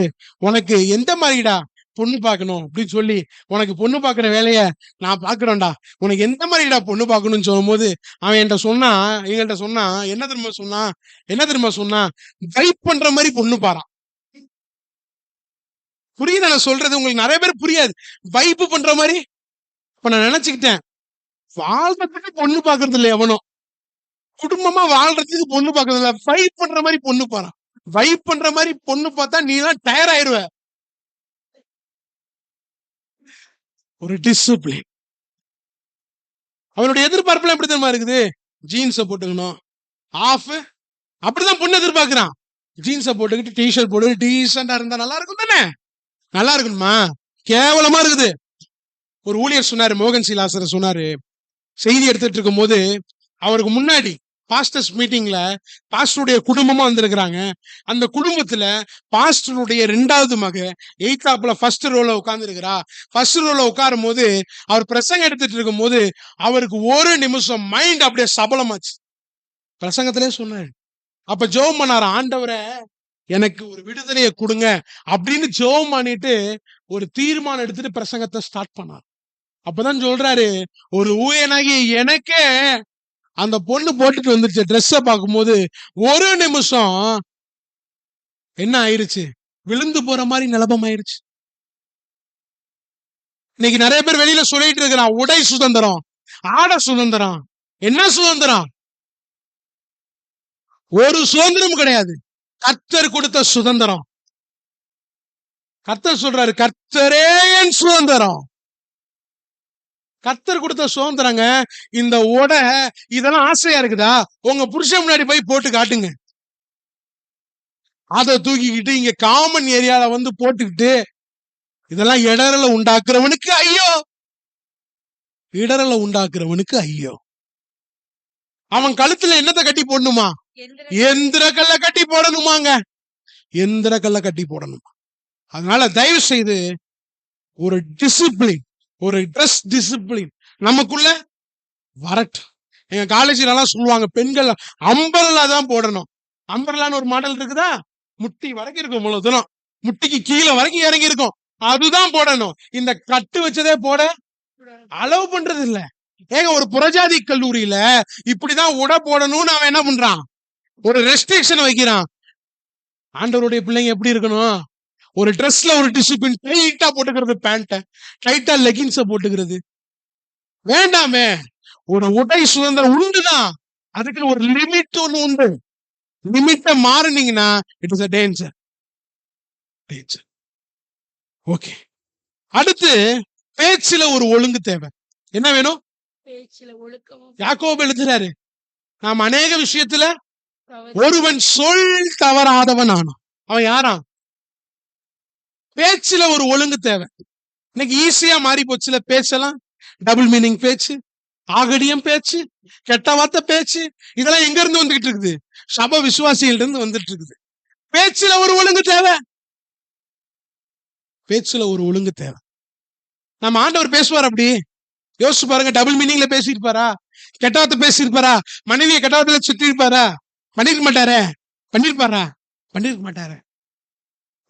உனக்கு எந்த மாதிரிடா பொண்ணு பார்க்கணும் அப்படின்னு சொல்லி, உனக்கு பொண்ணு பார்க்குற வேலைய நான் பார்க்குறேன்டா, உனக்கு எந்த மாதிரிடா பொண்ணு பார்க்கணும்னு சொல்லும் போது அவன் என்கிட்ட சொன்னா, என்ன தெரியுமா சொன்னா, வைப் பண்ற மாதிரி பொண்ணு பாறான். புரியுது நான் சொல்றது? உங்களுக்கு நிறைய பேர் புரியாது. வைப்பு பண்ற மாதிரி. இப்ப நான் நினைச்சுக்கிட்டேன், வாழ்றதுக்கு பொண்ணு பார்க்கறது இல்லை எவனும், குடும்பமா வாழ்றதுக்கு பொண்ணு பார்க்கறது இல்லை, வைப் பண்ற மாதிரி பொண்ணு பாறான். வைப் பண்ற மாதிரி பொண்ணு பார்த்தா நீ எல்லாம் டயர் ஆயிருவ. ஒரு டிசிப்ளின். அவனுடைய எதிர்பார்ப்புலாம் எப்படி தெரியுமா இருக்குது? ஜீன்ஸை போட்டுக்கணும், ஆஃப், அப்படிதான் பொண்ணு எதிர்பார்க்கிறான். ஜீன்ஸை போட்டுக்கிட்டு டிஷர்ட் போட்டு டீசெண்டா இருந்தா நல்லா இருக்கும் தானே? நல்லா இருக்கணுமா? கேவலமா இருக்குது. ஒரு ஊழியர் சொன்னாரு, மோகன் சீலாசர் சொன்னாரு, செய்தி எடுத்துட்டு இருக்கும் போது அவருக்கு முன்னாடி பாஸ்டர்ஸ் மீட்டிங்ல பாஸ்டருடைய குடும்பமா வந்திருக்கிறாங்க. அந்த குடும்பத்துல பாஸ்டருடைய 2வது மக எய்தாப்ல ஃபர்ஸ்ட் ரோல உட்கார்ந்து இருக்கிறா. ஃபர்ஸ்ட் ரோல உட்காரும் போது அவர் பிரசங்கம் எடுத்துட்டு இருக்கும் போது அவருக்கு ஒரு நிமிஷம் மைண்ட் அப்படியே சபலமாச்சு. பிரசங்கத்திலே சொன்னாரு. அப்ப ஜெபம் பண்ணாரு, ஆண்டவரே எனக்கு ஒரு விடுதலையை கொடுங்க அப்படின்னு ஜெபம் பண்ணிட்டு ஒரு தீர்மானம் எடுத்துட்டு பிரசங்கத்தை ஸ்டார்ட் பண்ணார். அப்பதான் சொல்றாரு, ஒரு ஊழியனாகி எனக்கே அந்த பொண்ணு போட்டுட்டு வந்துருச்சு ட்ரெஸ்ஸை பார்க்கும்போது ஒரு நிமிஷம் என்ன ஆயிருச்சு, விழுந்து போற மாதிரி நிலபம் ஆயிருச்சு. இன்னைக்கு நிறைய பேர் வெளியில சொல்லிட்டு இருக்கிறான், உடை சுதந்திரம், ஆடை சுதந்திரம். என்ன சுதந்திரம்? ஒரு சுதந்திரம் கிடையாது. கர்த்தர் கொடுத்த சுதந்திரம். கர்த்தர் சொல்றாரு, கர்த்தரே என் சுதந்திரம். கர்த்தர் கொடுத்த சுதந்திரங்க. இந்த உடை இதெல்லாம் ஆசையா இருக்குதா, உங்க புருஷன் முன்னாடி போய் போட்டு காட்டுங்க. அதை தூக்கிக்கிட்டு இங்க காமன் ஏரியால வந்து போட்டுக்கிட்டு, இதெல்லாம் இடரல உண்டாக்குறவனுக்கு ஐயோ, இடரல உண்டாக்குறவனுக்கு ஐயோ. அவன் கழுத்துல என்னத்தை கட்டி போடணுமா? எந்திர கல்ல கட்டி போடணுமாங்க, எந்திர கல்ல கட்டி போடணுமா. அதனால தயவு செய்து ஒரு டிசிப்ளின், ஒரு ட்ரெஸ் டிசிப்ளின் நமக்குள்ள வரட்டும். எங்க காலேஜ்ல எல்லாம் சொல்லுவாங்க, பெண்கள் அம்பர்லா தான் போடணும். அம்பர்லான்னு ஒரு மாடல் இருக்குதா, முட்டி வரைக்கும் இருக்கும், இவ்வளவு தூரம் முட்டிக்கு கீழே வரைக்கும் இறங்கி இருக்கும், அதுதான் போடணும். இந்த கட்டு வச்சதே போட அலோவ் பண்றது இல்ல. ஏங்க ஒரு புறஜாதி கல்லூரியில இப்படிதான் உடை போடணும்னு அவன் என்ன பண்றான், ஒரு ரெஸ்ட்ரிக்ஷன் வைக்கிறான். ஆண்டவருடைய பிள்ளைங்க எப்படி இருக்கணும்? ஒரு ட்ரெஸ்ல ஒரு டிசிப்ளின், டைட்டா போட்டுக்கிறது, பேண்ட டைட்டா லெகின்ஸ போட்டுக்கிறது வேண்டாமே. ஒரு உடை சுதந்திரம் உண்டுதான், அதுக்கு ஒரு லிமிட் ஒண்ணு உண்டு. லிமிட்ட மாறுனீங்கன்னா it is a danger. Okay. அடுத்து பேச்சுல ஒரு ஒழுங்கு தேவை. என்ன வேணும்? பேச்சுல ஒழுக்கமும். யாக்கோபு எழுதுறாரு, நாம் அநேக விஷயத்துல தவறு. ஒருவன் சொல் தவறாதவன் ஆனான். அவன் யாரா? பேச்சுல ஒரு ஒழுங்கு தேவை. இன்னைக்கு ஈஸியா மாறி போச்சுல பேச்செல்லாம். டபுள் மீனிங் பேச்சு, ஆகடியம் பேச்சு, கெட்ட வார்த்தை பேச்சு, இதெல்லாம் எங்க இருந்து வந்துகிட்டு இருக்குது? சப விசுவாசிகள் இருந்து வந்துட்டு இருக்குது. பேச்சுல ஒரு ஒழுங்கு தேவை. பேச்சுல ஒரு ஒழுங்கு தேவை. நம்ம ஆண்டவர் பேசுவார் அப்படி? யோசிச்சு பாருங்க. டபுள் மீனிங்ல பேசியிருப்பாரா? கெட்ட வார்த்தை பேசியிருப்பாரா? மனைவியை கெட்ட வார்த்தையில சுத்திருப்பாரா? பண்ணிருக்க மாட்டாரே. பண்ணிருப்பாரா? பண்ணிருக்க மாட்டாரு.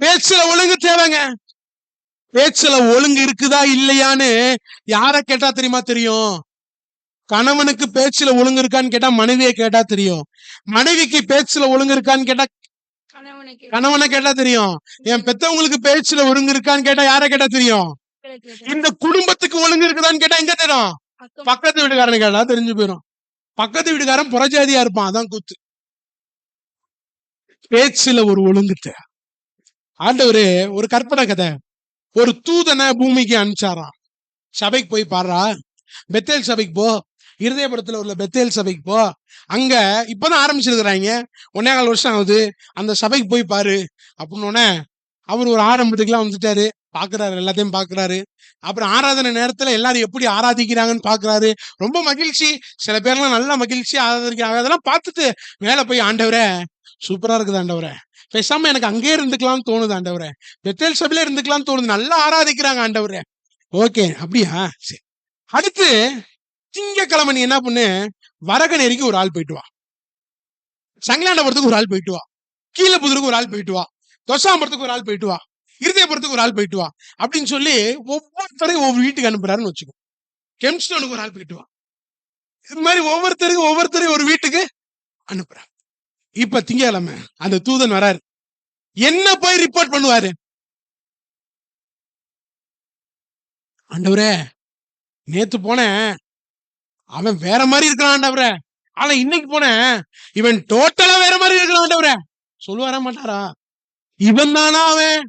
பேச்சுல ஒழுங்கு தேவைங்க. பேச்சுல ஒழுங்கு இருக்குதா இல்லையான்னு யார கேட்டா தெரியுமா தெரியும்? கணவனுக்கு பேச்சுல ஒழுங்கு இருக்கான்னு கேட்டா மனைவியை கேட்டா தெரியும். மனைவிக்கு பேச்சுல ஒழுங்கு இருக்கான்னு கேட்டா கணவனுக்கு கணவனை கேட்டா தெரியும். என் பெத்தவங்களுக்கு பேச்சுல ஒழுங்கு இருக்கான்னு கேட்டா யார கேட்டா தெரியும்? இந்த குடும்பத்துக்கு ஒழுங்கு இருக்குதான்னு கேட்டா எங்க தெரியும்? அக்கம் பக்கத்து வீட்டுக்காரனு கேட்டா தெரிஞ்சு போயிடும். பக்கத்து வீட்டுக்காரன் புறஜாதியா இருப்பான், அதான் கூத்து. பேச்சுல ஒரு ஒழுங்கு தேவை. ஆண்டவரு ஒரு கற்பனை கதை. ஒரு தூதனை பூமிக்கு அனுப்பிச்சாராம். சபைக்கு போய் பாடுறா, பெத்தேல் சபைக்கு போ, இருதயபுரத்துல உள்ள பெத்தேல் சபைக்கு போ. அங்க இப்பதான் ஆரம்பிச்சிருக்கிறாங்க, 1.25 வருஷம் ஆகுது. அந்த சபைக்கு போய் பாரு அப்படின்னு அவர் ஒரு ஆரம்பத்துக்குலாம் வந்துட்டாரு. பாக்குறாரு, எல்லாத்தையும் பாக்குறாரு. அப்புறம் ஆராதனை நேரத்துல எல்லாரும் எப்படி ஆராதிக்கிறாங்கன்னு பாக்குறாரு. ரொம்ப மகிழ்ச்சி. சில பேர்லாம் நல்லா மகிழ்ச்சி ஆராதிக்கிறாங்க. அதெல்லாம் பார்த்துட்டு மேல போய், ஆண்டவரே சூப்பரா இருக்குது ஆண்டவரே, பேசாம எனக்கு அங்கே இருந்துக்கலாம்னு தோணுது ஆண்டவரே, பெத்தேல் சபையில இருந்துக்கலாம்னு தோணுது, நல்லா ஆராதிக்கிறாங்க ஆண்டவரே. ஓகே, அப்படியா? சரி. அடுத்து திங்கக்கிழமை நீ என்ன பண்ணு, வரகநேரிக்கு ஒரு ஆள் போயிட்டு வா, சங்கலாண்டபுரத்துக்கு ஒரு ஆள் போயிட்டு வா, கீழப்புதூருக்கு ஒரு ஆள் போயிட்டு வா, தொசாம்பரத்துக்கு ஒரு ஆள் போயிட்டு வா, இருதயபுரத்துக்கு ஒரு ஆள் போயிட்டு வா அப்படின்னு சொல்லி ஒவ்வொருத்தரையும் ஒவ்வொரு வீட்டுக்கு அனுப்புறாருன்னு வச்சுக்கோ. கெம்ஸ்டோனுக்கு ஒரு ஆள் போயிட்டு வா. இது மாதிரி ஒவ்வொருத்தரையும் ஒரு வீட்டுக்கு அனுப்புறாரு. இப்ப திங்கக்கிழமை அந்த தூதன் வராரு. என்ன போய் ரிப்போர்ட் பண்ணுவாரு? ஆண்டவரே, நேத்து போனேன், அவன் வேற மாதிரி இருக்கிறான் ஆண்டவரே. ஆனா இன்னைக்கு போனேன், இவன் டோட்டலா வேற மாதிரி இருக்கிறான் ஆண்டவரே. சொல்லுவாரா மாட்டாரா? இவன் தானா அவன்?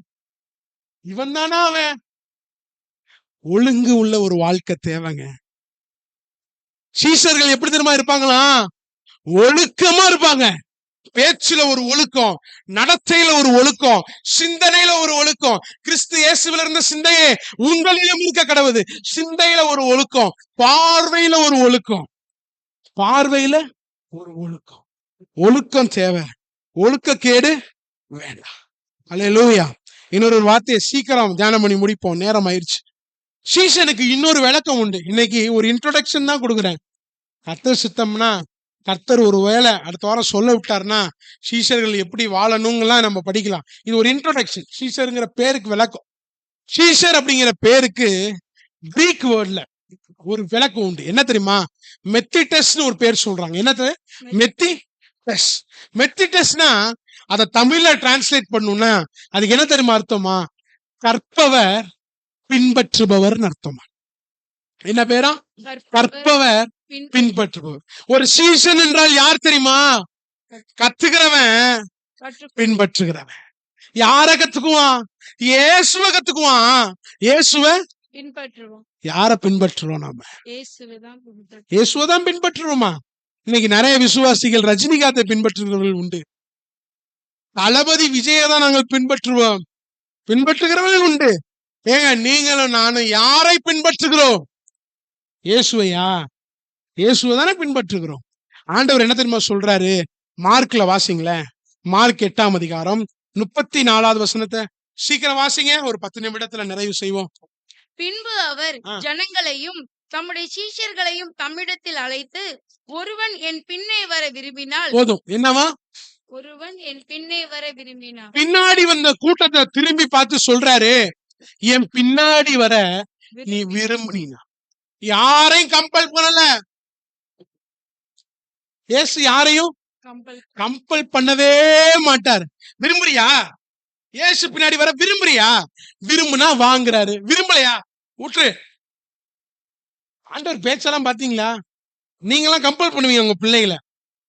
இவன் தானா அவன்? ஒழுங்கு உள்ள ஒரு வாழ்க்கை தேவைங்க. சீஷர்கள் எப்படி தெரியுமா இருப்பாங்களா? ஒழுக்கமா இருப்பாங்க. பேச்சுல ஒரு ஒழுக்கம், நடத்தையில ஒரு ஒழுக்கம், சிந்தனையில ஒரு ஒழுக்கம். கிறிஸ்து இயேசுவில இருந்த சிந்தையே உங்களிலும் இருக்க கடவுது. சிந்தையில ஒரு ஒழுக்கம், பார்வையில ஒரு ஒழுக்கம், பார்வையில ஒரு ஒழுக்கம். ஒழுக்கம் தேவை, ஒழுக்கக்கேடு வேண்டாம். அல்லேலூயா. இன்னொரு வார்த்தையை சீக்கிரம் தியானம் பண்ணி முடிப்போம், நேரம் ஆயிடுச்சு. சீசனுக்கு இன்னொரு விளக்கம் உண்டு. இன்னைக்கு ஒரு இன்ட்ரோடக்ஷன் தான் கொடுக்குறேன். கர்த்தர் சித்தம்னா, கர்த்தர் ஒரு வேளை அடுத்த வாரம் சொல்ல விட்டாருன்னா சீஷர்கள் எப்படி வாழணுங்கலாம் நம்ம படிக்கலாம். இது ஒரு இன்ட்ரோடக்ஷன். சீஷருங்கிற பேருக்கு விளக்கம். சீஷர் அப்படிங்கிற பேருக்கு கிரீக் வேர்ட்ல ஒரு விளக்கம் உண்டு. என்ன தெரியுமா? மெத்திடஸ்னு ஒரு பேர் சொல்றாங்க. என்னது? மெத்திடஸ். மெத்திடஸ்னா அதை தமிழ்ல டிரான்ஸ்லேட் பண்ணும்னா அதுக்கு என்ன தெரியுமா அர்த்தமா? கற்பவர் பின்பற்றுபவர் அர்த்தமா. என்ன பேரா? கற்பவர் பின்பற்றுபவர். ஒரு சீசன் என்றால் யார் தெரியுமா? கத்துக்கிறவன், பின்பற்றுகிறவன். யார கத்துக்குவான்? இயேசுவ கத்துக்குவான். இயேசுவ பின்பற்றுவோம். யார பின்பற்றுறோம்? நாம இயேசுவைதான் இயேசுவதான் பின்பற்றுறோமா? இன்னைக்கு நிறைய விசுவாசிகள் ரஜினிகாந்தை பின்பற்றுகிறவர்கள் உண்டு. தளபதி விஜயை தான் நாங்கள் பின்பற்றுவோம், பின்பற்றுகிறவர்கள் உண்டு. ஏங்க, நீங்களும் நானும் யாரை பின்பற்றுகிறோம்? இயேசுவையா? இயேசுவை தானே பின்பற்றுகிறோம். ஆண்டவர் என்ன தெரியுமா சொல்றாரு? மார்க்ல வாசிங்களேன். மார்க் 8ஆம் அதிகாரம் 34வது வசனத்தை சீக்கிரம் வாசிங்க. ஒரு 10 நிமிடத்துல நிறைவு செய்வோம். பின்பு அவர் ஜனங்களையும் தம்முடைய சீஷர்களையும் தம்மிடத்தில் அழைத்து, ஒருவன் என் பின்னே வர விரும்பினால் போதும். என்னவா? ஒருவன் என் பின்னே வர விரும்பினார். பின்னாடி வந்த கூட்டத்தை திரும்பி பார்த்து சொல்றாரு, என் பின்னாடி வர நீ விரும்பினா. யாரையும் கம்பல் பண்ணல. இயேசு யாரையும் கம்பல் பண்ணவே மாட்டார். விரும்புறியா? இயேசு பின்னாடி வர விரும்புறியா? விரும்புனா வாங்குறாரு, விரும்பலையா விட்டுரு. ஆண்டவர் பேச்செல்லாம் பாத்தீங்களா? நீங்கெல்லாம் கம்பல் பண்ணுவீங்க உங்க பிள்ளைகளை.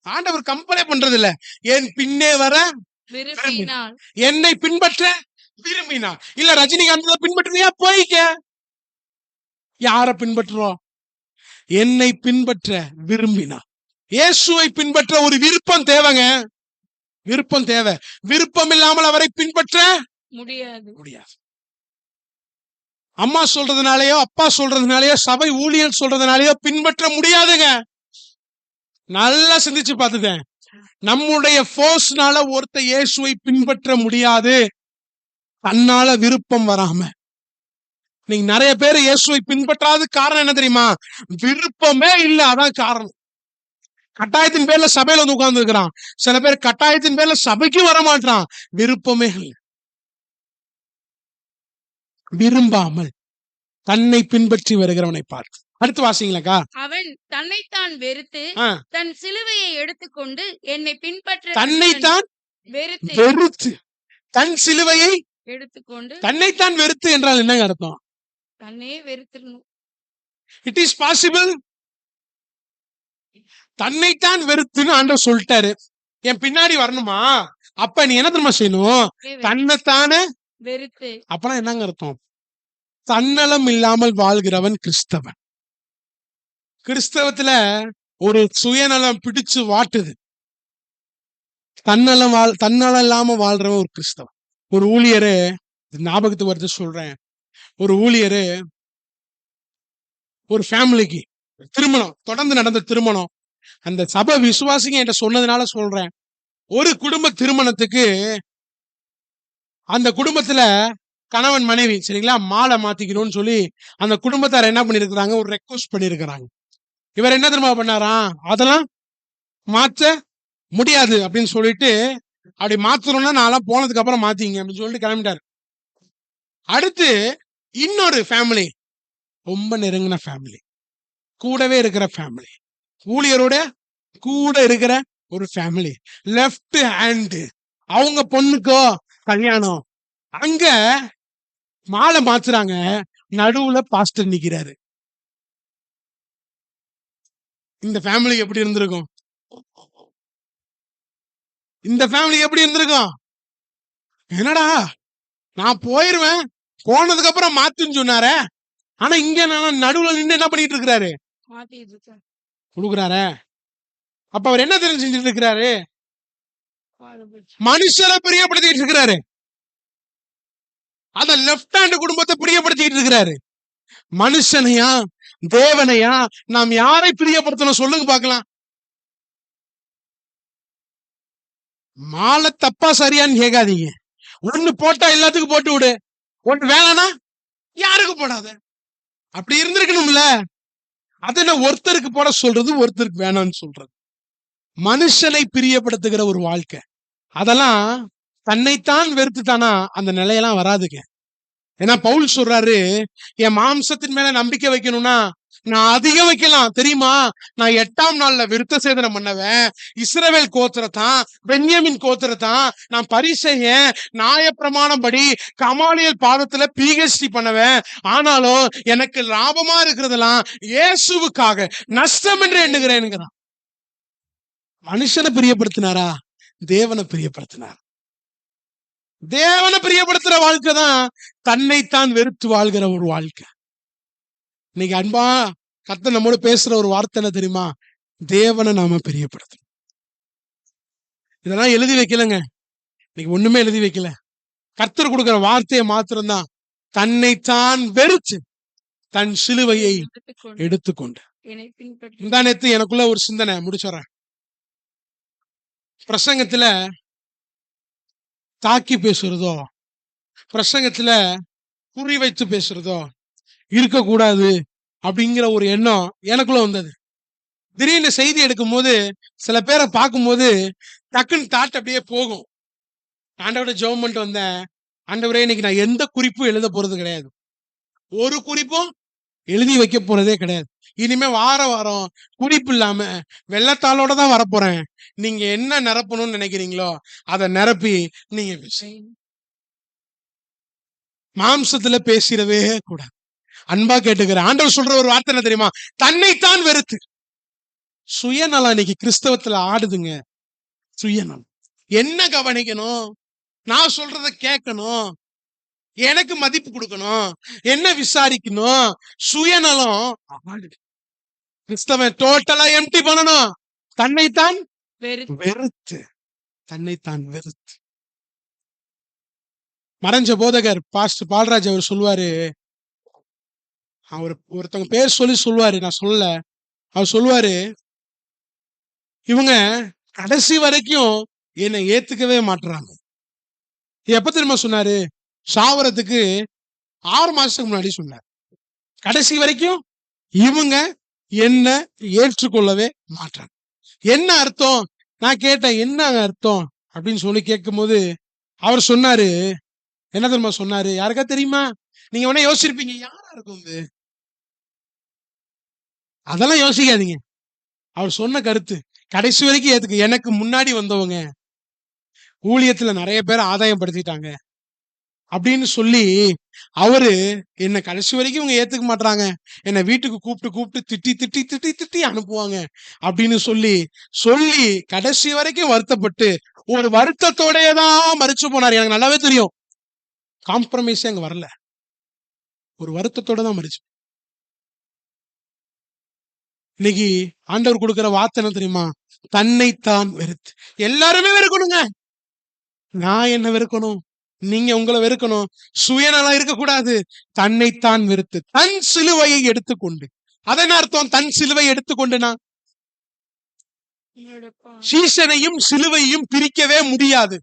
ஆண்டவர் கம்பலே பண்றது இல்ல. என் பின்னே வர விரும்பினார், என்னை பின்பற்ற விரும்பினா. இல்ல ரஜினிகாந்த் பின்பற்றுவியா? போய்க்க. யார பின்பற்றுறோம்? என்னை பின்பற்ற விரும்பினா. இயேசுவை பின்பற்ற ஒரு விருப்பம் தேவைங்க. விருப்பம் தேவை. விருப்பம் இல்லாமல் அவரை பின்பற்ற முடியாது. முடியாது. அம்மா சொல்றதுனாலயோ, அப்பா சொல்றதுனாலயோ, சபை ஊழியர் சொல்றதுனாலயோ பின்பற்ற முடியாதுங்க. நல்லா சிந்திச்சு பார்த்துட்டேன். நம்முடைய போர்ஸ்னால ஒருத்த இயேசுவை பின்பற்ற முடியாது. தன்னால விருப்பம் வராம. நீங்க நிறைய பேர் இயேசுவை பின்பற்றாத காரணம் என்ன தெரியுமா? விருப்பமே இல்ல, அதான் காரணம். கட்டாயத்தின் பேர்ல சபையில வந்து உட்கார்ந்து இருக்கிறான். சில பேர் கட்டாயத்தின் பேர்ல சபைக்கு வர மாட்டான். விருப்பமே இல்லை. விரும்பாமல் தன்னை பின்பற்றி வருகிறவனை பார்த்து. அடுத்து வாசிங்களா. அவன் தன்னைத்தான் வெறுத்து தன் சிலுவையை எடுத்துக்கொண்டு என்னை பின்பற்ற. தன்னைத்தான் வெறுத்து வெறுத்து தன் சிலுவையை எடுத்துக்கொண்டு. தன்னைத்தான் வெறுத்து என்றால் என்னங்க அர்த்தம்? தன்னையே வெறுத்துடணும். It is possible. தன்னைத்தான் வெறுத்துன்னு ஆண்டவர் சொல்லிட்டாரு. என் பின்னாடி வரணுமா? அப்ப நீ என்ன தெரியுமா செய்யணும்? தன்னைத்தானே வெறுத்து. அப்பனா என்னங்க அர்த்தம்? தன்னலம் இல்லாமல் வாழ்கிறவன் கிறிஸ்தவன். கிறிஸ்தவத்துல ஒரு சுயநலம் பிடிச்சு வாட்டுது. தன்னலம் இல்லாம வாழ்றவன் ஒரு கிறிஸ்தவன். ஒரு ஊழியரு, ஞாபகத்துக்கு வருது சொல்றேன். ஒரு ஊழியரு ஒரு ஃபேமிலிக்கு திருமணம், தொடர்ந்து நடந்த திருமணம். அந்த சபை விசுவாசிங்க என்கிட்ட சொன்னதுனால சொல்றேன். ஒரு குடும்ப திருமணத்துக்கு அந்த குடும்பத்துல கணவன் மனைவி சரிங்களா மாலை மாத்திக்கணும்னு சொல்லி அந்த குடும்பத்தார் என்ன பண்ணிருக்கிறாங்க, ஒரு ரெக்வஸ்ட் பண்ணிருக்கிறாங்க. இவர் என்ன தெரியுமா பண்ணாராம்? அதெல்லாம் மாற்ற முடியாது அப்படின்னு சொல்லிட்டு, அப்படி மாத்தணும்னா நான்லாம் போனதுக்கு அப்புறம் மாத்திங்க அப்படின்னு சொல்லிட்டு கிளம்பிட்டாரு. அடுத்து இன்னொரு ஃபேமிலி, ரொம்ப நெருங்கின ஃபேமிலி, கூடவே இருக்கிற ஃபேமிலி, ஊழியரோட கூட இருக்கிற ஒரு ஃபேமிலி, லெஃப்ட் ஹேண்ட், அவங்க பொண்ணுக்கோ கல்யாணம். அங்க மாலை மாத்துறாங்க, நடுவுல பாஸ்டர் நிக்கிறாரு. இந்த ஃபேமிலி எப்படி இருந்திருக்கும்? இந்த ஃபேமிலி எப்படி இருந்திருக்கும்? என்னடா நான் போயிருவேன், போனதுக்கு அப்புறம் மாத்துன்னு சொன்னாரே, ஆனா இங்க நான் நடுவுல நின்று என்ன பண்ணிட்டு இருக்கிறாரு? கொடுக்குறாரு. அப்ப அவர் என்ன தெரிஞ்சு செஞ்சுட்டு இருக்கிறாரு? மனுஷரை பிரியப்படுத்திட்டு இருக்கிறாரு. அத லெப்ட் ஹேண்ட் குடும்பத்தை பிரியப்படுத்திட்டு இருக்கிறாரு. மனுஷனையா தேவனையா நாம் யாரை பிரியப்படுத்தணும் சொல்லுங்க பாக்கலாம். மாலை தப்பா சரியான்னு கேட்காதீங்க. ஒண்ணு போட்டா எல்லாத்துக்கும் போட்டு விடு, ஒண்ணு வேணானா யாருக்கு போடாத. அப்படி இருந்திருக்கணும்ல. அது என்ன ஒருத்தருக்கு போட சொல்றது, ஒருத்தருக்கு வேணாம்னு சொல்றது. மனுஷனை பிரியப்படுத்துகிற ஒரு வாழ்க்கை, அதெல்லாம் தன்னைத்தான் வெறுத்துட்டானா அந்த நிலையெல்லாம் வராதுங்க. ஏன்னா பவுல் சொல்றாரு, என் மாம்சத்தின் மேல நம்பிக்கை வைக்கணும்னா நான் அதிகம் வைக்கலாம் தெரியுமா? நான் 8ஆம் நாள்ல விருத்த சேதனம் பண்ணவன், இஸ்ரவேல் கோத்திரத்தான், பென்யமின் கோத்திரத்தான், நான் பரிசேயன், நியாயப்பிரமாணம் படி கமாலியல் பாதத்துல PhD பண்ணவன். ஆனாலும் எனக்கு லாபமா இருக்கிறதெல்லாம் இயேசுவுக்காக நஷ்டம் என்று எண்ணுகிறேன். மனுஷனை பிரியப்படுத்தினாரா? தேவனை பிரியப்படுத்தினார். தேவனை பிரியப்படுத்துற வாழ்க்கை தான் தன்னைத்தான் வெறுத்து வாழ்கிற ஒரு வாழ்க்கை. இன்னைக்கு அன்பா கர்த்தர் நம்மோடு பேசுற ஒரு வார்த்தை என்ன தெரியுமா? தேவனை நாம பிரியப்படுத்தணும். இதெல்லாம் எழுதி வைக்கலங்க. இன்னைக்கு ஒண்ணுமே எழுதி வைக்கல. கர்த்தர் கொடுக்கிற வார்த்தையை மாத்திரம்தான். தன்னைத்தான் வெறுத்து தன் சிலுவையை எடுத்துக்கொண்டு. இந்த நேத்து எனக்குள்ள ஒரு சிந்தனை முடிச்சுறேன். பிரசங்கத்துல தாக்கி பேசுறதோ, பிரசங்கத்துல குறி வைத்து பேசுறதோ இருக்கக்கூடாது அப்படிங்கிற ஒரு எண்ணம் எனக்குள்ள வந்தது. திடீர்னு செய்தி எடுக்கும் போது சில பேரை பார்க்கும்போது டக்குன்னு தாட் அப்படியே போகும். ஆண்டவரை ஜெபம் பண்ணிட்டு வந்தேன், ஆண்டவரே இன்னைக்கு நான் எந்த குறிப்பும் எழுத போறது கிடையாது, ஒரு குறிப்பும் எழுதி வைக்க போறதே கிடையாது. இனிமே வாரம் குறிப்பு இல்லாம வெள்ளத்தாளோட தான் வரப்போறேன். நீங்க என்ன நிரப்பணும்னு நினைக்கிறீங்களோ அதை நிரப்பி நீங்க மாம்சத்துல பேசிடவே கூடாது. அன்பா கேட்டுக்கிற ஆண்டவர் சொல்ற ஒரு வார்த்தை என்ன தெரியுமா? தன்னைத்தான் வெறுத்து. சுயநலம் இன்னைக்கு கிறிஸ்தவத்துல ஆடுதுங்க. சுயநலம். என்ன கவனிக்கணும், நான் சொல்றத கேட்கணும், எனக்கு மதிப்பு கொடுக்கணும், என்ன விசாரிக்கணும், சுயநலம் ஆடுது. கிறிஸ்தவன் டோட்டலா எம்டி பண்ணணும். தன்னைத்தான் வெறுத்து வெறுத்து. தன்னைத்தான் வெறுத்து. மறைஞ்ச போதகர் பாஸ்டர் பால்ராஜ் அவர் சொல்லுவாரு, அவர் ஒருத்தவங்க பேர் சொல்லி சொல்லுவாரு, நான் சொல்லல. அவர் சொல்லுவாரு, இவங்க கடைசி வரைக்கும் என்னை ஏத்துக்கவே மாட்டுறாங்க. எப்ப தெரியுமா சொன்னாரு? சாவறதுக்கு 6 மாசத்துக்கு முன்னாடி சொன்னார். கடைசி வரைக்கும் இவங்க என்ன ஏற்றுக்கொள்ளவே மாட்டாங்க. என்ன அர்த்தம்? நான் கேட்டேன், என்ன அர்த்தம் அப்படின்னு சொல்லி கேட்கும்போது அவர் சொன்னாரு, என்ன தெரியுமா சொன்னாரு? யாருக்கா தெரியுமா? நீங்க உடனே யோசிச்சிருப்பீங்க, யாரா இருக்கும் இது? அதெல்லாம் யோசிக்காதீங்க. அவர் சொன்ன கருத்து கடைசி வரைக்கும் ஏத்துக்கு. எனக்கு முன்னாடி வந்தவங்க ஊழியத்துல நிறைய பேர் ஆதாயம் படுத்திட்டாங்க அப்படின்னு சொல்லி அவரு என்ன கடைசி வரைக்கும் இவங்க ஏத்துக்க மாட்டாங்க, என்ன வீட்டுக்கு கூப்பிட்டு கூப்பிட்டு திட்டி திட்டி திட்டி திட்டி அனுப்புவாங்க அப்படின்னு சொல்லி சொல்லி கடைசி வரைக்கும் வருத்தப்பட்டு ஒரு வருத்தத்தோடயே தான் மறிச்சு போனார். எனக்கு நல்லாவே தெரியும், காம்ப்ரமைஸே அங்க வரல. ஒரு வருத்தத்தோட தான் மறிச்சு. இன்னைக்கு ஆண்டவர் கொடுக்கிற வார்த்தை என்ன தெரியுமா? தன்னைத்தான் வெறுத்து. எல்லாருமே வெறுக்கணுங்க. நான் என்ன வெறுக்கணும், நீங்க உங்களை வெறுக்கணும். சுயநலம் இருக்கக்கூடாது. தன்னைத்தான் வெறுத்து தன் சிலுவையை எடுத்துக்கொண்டு. அதன் அர்த்தம் தன் சிலுவை எடுத்துக்கொண்டுனா சீசனையும் சிலுவையும் பிரிக்கவே முடியாது.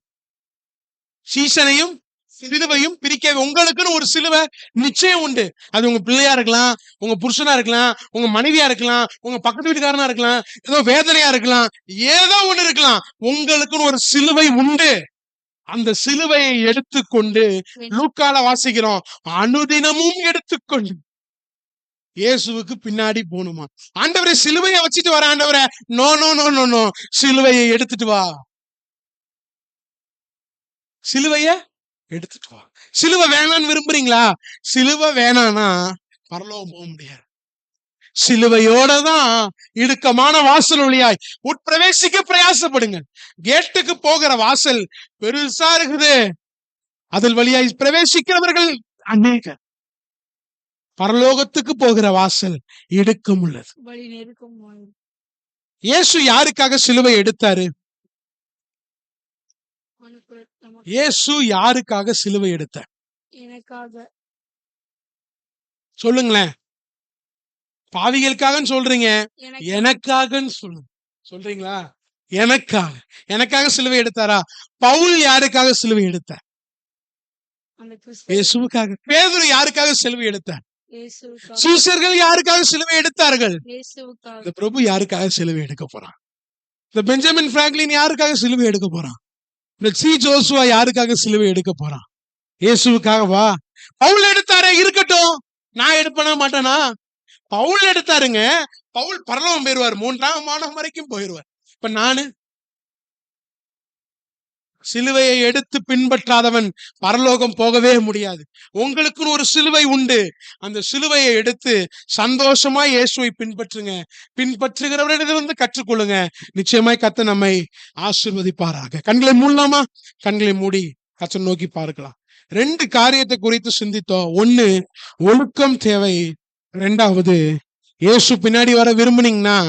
சீசனையும் சிலுவையும் பிரிக்க உங்களுக்குன்னு ஒரு சிலுவை நிச்சயம் உண்டு. அது உங்க பிள்ளையா இருக்கலாம், உங்க புருஷனா இருக்கலாம், உங்க மனைவியா இருக்கலாம், உங்க பக்கத்து வீட்டுக்காரனா இருக்கலாம், ஏதோ வேதனையா இருக்கலாம், ஏதோ ஒண்ணு இருக்கலாம். உங்களுக்குன்னு ஒரு சிலுவை உண்டு. அந்த சிலுவையை எடுத்துக்கொண்டு லூக்கால வாசிக்கிறோம், அனுதினமும் எடுத்துக்கொண்டு இயேசுவுக்கு பின்னாடி போகணுமா? ஆண்டவரே சிலுவையை வச்சுட்டு வர ஆண்டவரே, no no no no no, சிலுவையை எடுத்துட்டு வா. சிலுவைய எடுத்துட்டு வா. சிலுவை வேணான்னு விரும்புறீங்களா? சிலுவை வேணானா பரலோகம் போக முடியாது. சிலுவையோட தான் இடுக்கமான வாசல் வழியாய் உட்பிரவேசிக்க பிரயாசப்படுங்க. கேட்டுக்கு போகிற வாசல் பெருசா இருக்குது, அதில் வழியாய் பிரவேசிக்கிறவர்கள் அநேகர். பரலோகத்துக்கு போகிற வாசல் இடுக்கம் உள்ளது. இயேசு யாருக்காக சிலுவை எடுத்தாரு? இயேசு யாருக்காக சிலுவை எடுத்தார்? சொல்லுங்களேன். பாவிகளுக்காக சொல்றீங்க, எனக்காகன்னு சொல்றீங்களா? எனக்காக. எனக்காக சிலுவை எடுத்தாரா? பவுல் யாருக்காக சிலுவை எடுத்தார்? இயேசுவுக்காக. பேதுரு யாருக்காக சிலுவை எடுத்தார்? சீஷர்கள் யாருக்காக சிலுவை எடுத்தார்கள்? இந்த பிரபு யாருக்காக சிலுவை எடுக்க போறான்? இந்த பெஞ்சமின் பிராங்க்லின் யாருக்காக சிலுவை எடுக்க போறான்? இந்த சி ஜோசுவா யாருக்காக சிலுவை எடுக்க போறான்? இயேசுவுக்காக. வா. பவுல் எடுத்தாரே, இருக்கட்டும், நான் எடுப்பனா மாட்டேனா? பவுல் எடுத்தாருங்க. பவுல் பரலோகம் போயிருவார், 3ஆம் வானம் வரைக்கும் போயிருவார். இப்ப நானு சிலுவையை எடுத்து பின்பற்றாதவன் பரலோகம் போகவே முடியாது. உங்களுக்குன்னு ஒரு சிலுவை உண்டு. அந்த சிலுவையை எடுத்து சந்தோஷமா இயேசுவை பின்பற்றுங்க. பின்பற்றுகிறவரிடமிருந்து கற்றுக்கொள்ளுங்க. நிச்சயமாய் கர்த்தர் நம்மை ஆசீர்வதிப்பாராக. கண்களை மூடலாமா? கண்களை மூடி கர்த்தரை நோக்கி பார்க்கலாம். 2 காரியத்தை குறித்து சிந்தித்தோம். 1, ஒழுக்கம் தேவை. 2வது, இயேசு பின்னாடி வர விரும்புனீங்கன்னா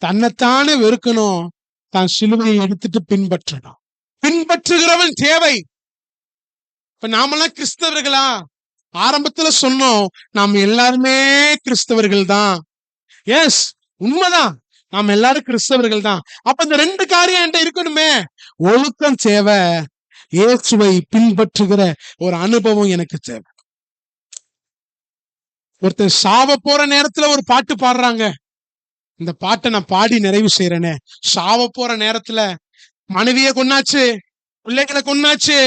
தன்னைத்தானே வெறுக்கணும், தான் சிலுவையை எடுத்துட்டு பின்பற்றணும். பின்பற்றுகிறவன் தேவை. இப்ப நாமெல்லாம் கிறிஸ்தவர்களா? ஆரம்பத்துல சொன்னோம், நாம் எல்லாருமே கிறிஸ்தவர்கள் தான். எஸ், உண்மைதான், நாம் எல்லாரும் கிறிஸ்தவர்கள் தான். அப்ப இந்த 2 காரியம் என்கிட்ட இருக்கணுமே. ஒழுக்கம் தேவை, இயேசுவை பின்பற்றுகிற ஒரு அனுபவம் எனக்கு தேவை. ஒருத்தர் சாவ போற நேரத்துல ஒரு பாட்டு பாடுறாங்க. இந்த பாட்டை நான் பாடி நிறைவு செய்யறேனே. சாவ போற நேரத்துல மனைவியை கொன்னாச்சு, பிள்ளைகளை கொன்னாச்சு,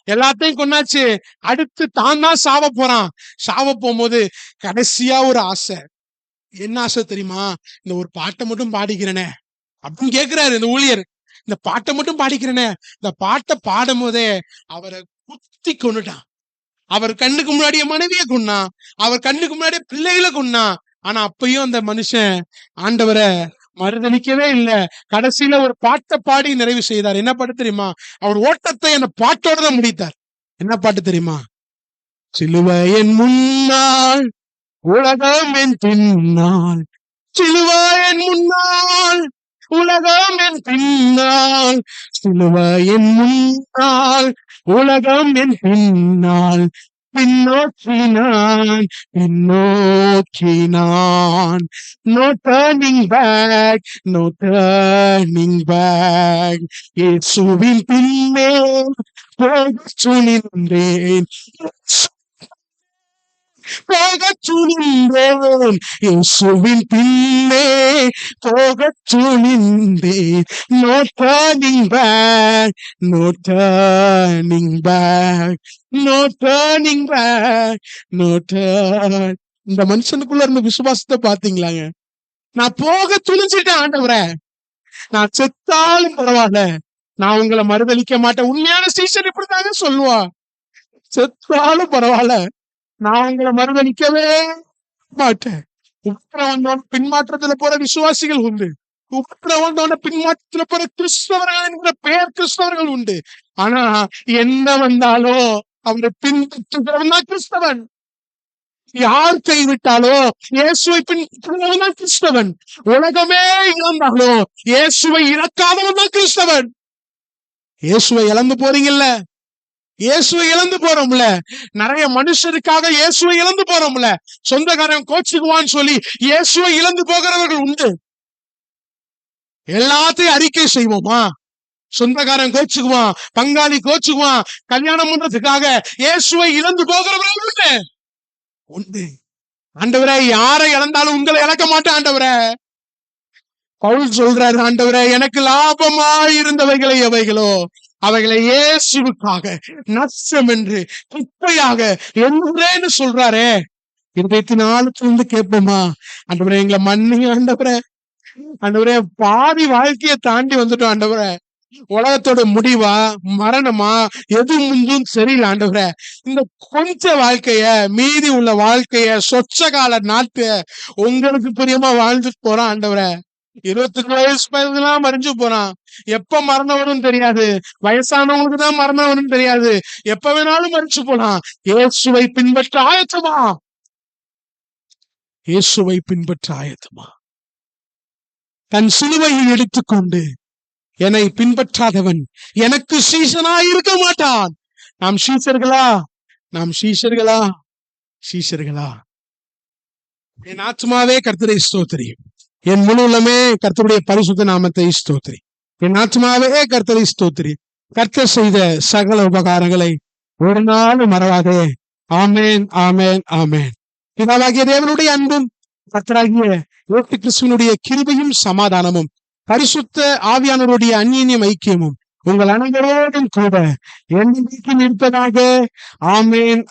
எல்லாத்தையும் கொன்னாச்சு. அடுத்து தான் சாவ போறான். சாவ போகும்போது கடைசியா ஒரு ஆசை. என்ன ஆசை தெரியுமா? இந்த ஒரு பாட்டை மட்டும் பாடிக்கிறேனே அப்படின்னு கேட்கிறாரு இந்த ஊழியர். இந்த பாட்டை மட்டும் பாடிக்கிறேனே. இந்த பாட்டை பாடும் போதே அவரை குத்தி கொன்னுட்டான். அவர் கண்ணுக்கு முன்னாடியே மனைவியை கொன்னான், அவர் கண்ணுக்கு முன்னாடியே பிள்ளைகளை கொன்னான். ஆனா அப்பயும் அந்த மனுஷன் ஆண்டவரை மறுதளிக்கவே இல்லை. கடைசியில ஒரு பாட்டை பாடி நிறைவு செய்தார். என்ன பாட்டு தெரியுமா? அவர் ஓட்டத்தை அந்த பாட்டோட தான் முடித்தார். என்ன பாட்டு தெரியுமா? சிலுவையின் முன்னால் உலகம் என் பின்னால், சிலுவையின் முன்னால் உலகம் என் பின்னால், சிலுவை என் முன்னால், உலகம் என் பின்னால், பின்னோக்கினான், பின்னோக்கினான். No turning back, no turning back. இயேசுவின் பின்னே போகச் துணிந்தேன், போகச் துணிந்தேன். இயேசுவின் பின்னே போகச் துணிந்தேன். No turning back, no turning back, no turning back, no turn. இந்த மனுஷனுக்குள்ள இருந்த விசுவாசத்தை பாத்தீங்களாங்க? நான் போக துணிஞ்சிட்டேன் ஆண்டவரே, நான் செத்தாலும் பரவாயில்ல, நான் உங்களை மறுதலிக்க மாட்டேன். உண்மையான சீசன் இப்படித்தாங்க சொல்லுவா, செத்தாலும் பரவாயில்ல, நான் உங்களை மறுதலிக்கவே மாட்டேன். உபத்திரம் வந்தோட பின்மாற்றத்துல போற விசுவாசிகள் உண்டு, உபத்திரம் வந்தோட பின்மாற்றத்துல போற கிறிஸ்தவர்கள் என்கிற பெயர் கிறிஸ்தவர்கள் உண்டு. ஆனா என்ன வந்தாலும் அவனை பின்பற்றுகிறவன் தான் கிறிஸ்தவன். யார் கைவிட்டாலோ இயேசுவை பின்பற்றுகிறவன் தான் கிறிஸ்தவன். உலகமே இழந்தாலோ இயேசுவை இழக்காதவன் தான் கிறிஸ்தவன். இயேசுவை இழந்து போறீங்கல்ல, இயேசுவை இழந்து போறோம்ல, நிறைய மனுஷருக்காக இயேசுவை இழந்து போறோம்ல, சொந்தக்காரன் கோச்சுக்குவான்னு சொல்லி இயேசுவை இழந்து போகிறவர்கள் உண்டு. எல்லாத்தையும் அறிக்கை செய்வோமா? சொந்தக்காரன் கோச்சுக்குவான், பங்காளி கோச்சுக்குவான், கல்யாணம் பண்றதுக்காக இயேசுவை இழந்து போகிறவர்கள் உண்டு உண்டு. ஆண்டவரே, யாரை இழந்தாலும் உங்களை இழக்க மாட்டேன் ஆண்டவரே. பவுல் சொல்றாரு, ஆண்டவரே எனக்கு லாபமா இருந்தவைகளை எவைகளோ அவைகளை இயேசுவுக்காக நஷ்டம் என்று குப்பையாக எண்ணுறேன்னு சொல்றாரே. 24 கேட்போமா, ஆண்டவரே எங்களை மன்னிங்க ஆண்டவரே, ஆண்டவரே பாதி வாழ்க்கையை தாண்டி வந்துட்டோம் ஆண்டவரே, உலகத்தோட முடிவா மரணமா எது முந்தும் சரியில்லை ஆண்டவரே, இந்த கொஞ்ச வாழ்க்கைய, மீதி உள்ள வாழ்க்கைய, சொச்ச கால நாட்க உங்களுக்கு பிரியமா வாழ்ந்துட்டு போறான் ஆண்டவரே. 22 வயசு பையன்லாம் மறைஞ்சு போறான். எப்ப மரணம் வரும்னு தெரியாது, வயசானவங்களுக்கு தான் மரணம் வரும்னு தெரியாது, எப்ப வேணாலும் மறிச்சு போலாம். இயேசுவை பின்பற்ற ஆயத்தமா, இயேசுவை பின்பற்ற ஆயத்தமா. தன் சிலுவையை எடுத்துக்கொண்டு என்னை பின்பற்றாதவன் எனக்கு சீசனாய் இருக்க மாட்டான். நாம் சீசர்களா? நாம் சீசர்களா? சீசர்களா? என் ஆத்மாவே கர்த்தரை ஸ்தோத்திரி, என் முழு உள்ளமே கர்த்தருடைய பரிசுத்த நாமத்தை ஸ்தோத்திரி. என் ஆத்மாவே கர்த்தரை ஸ்தோத்திரி, கர்த்தர் செய்த சகல உபகாரங்களை ஒரு நாள் மறவாதே. ஆமேன், ஆமேன், ஆமேன். பிதாவாகிய தேவனுடைய அன்பும் கர்த்தராகிய இயேசு கிறிஸ்துவினுடைய கிருபையும் சமாதானமும் பரிசுத்த ஆவியானவருடைய அந்நியம் ஐக்கியமும் உங்கள் அனைவரோடும் கூட என்னைக்கும் இருப்பதாக. ஆமேன்.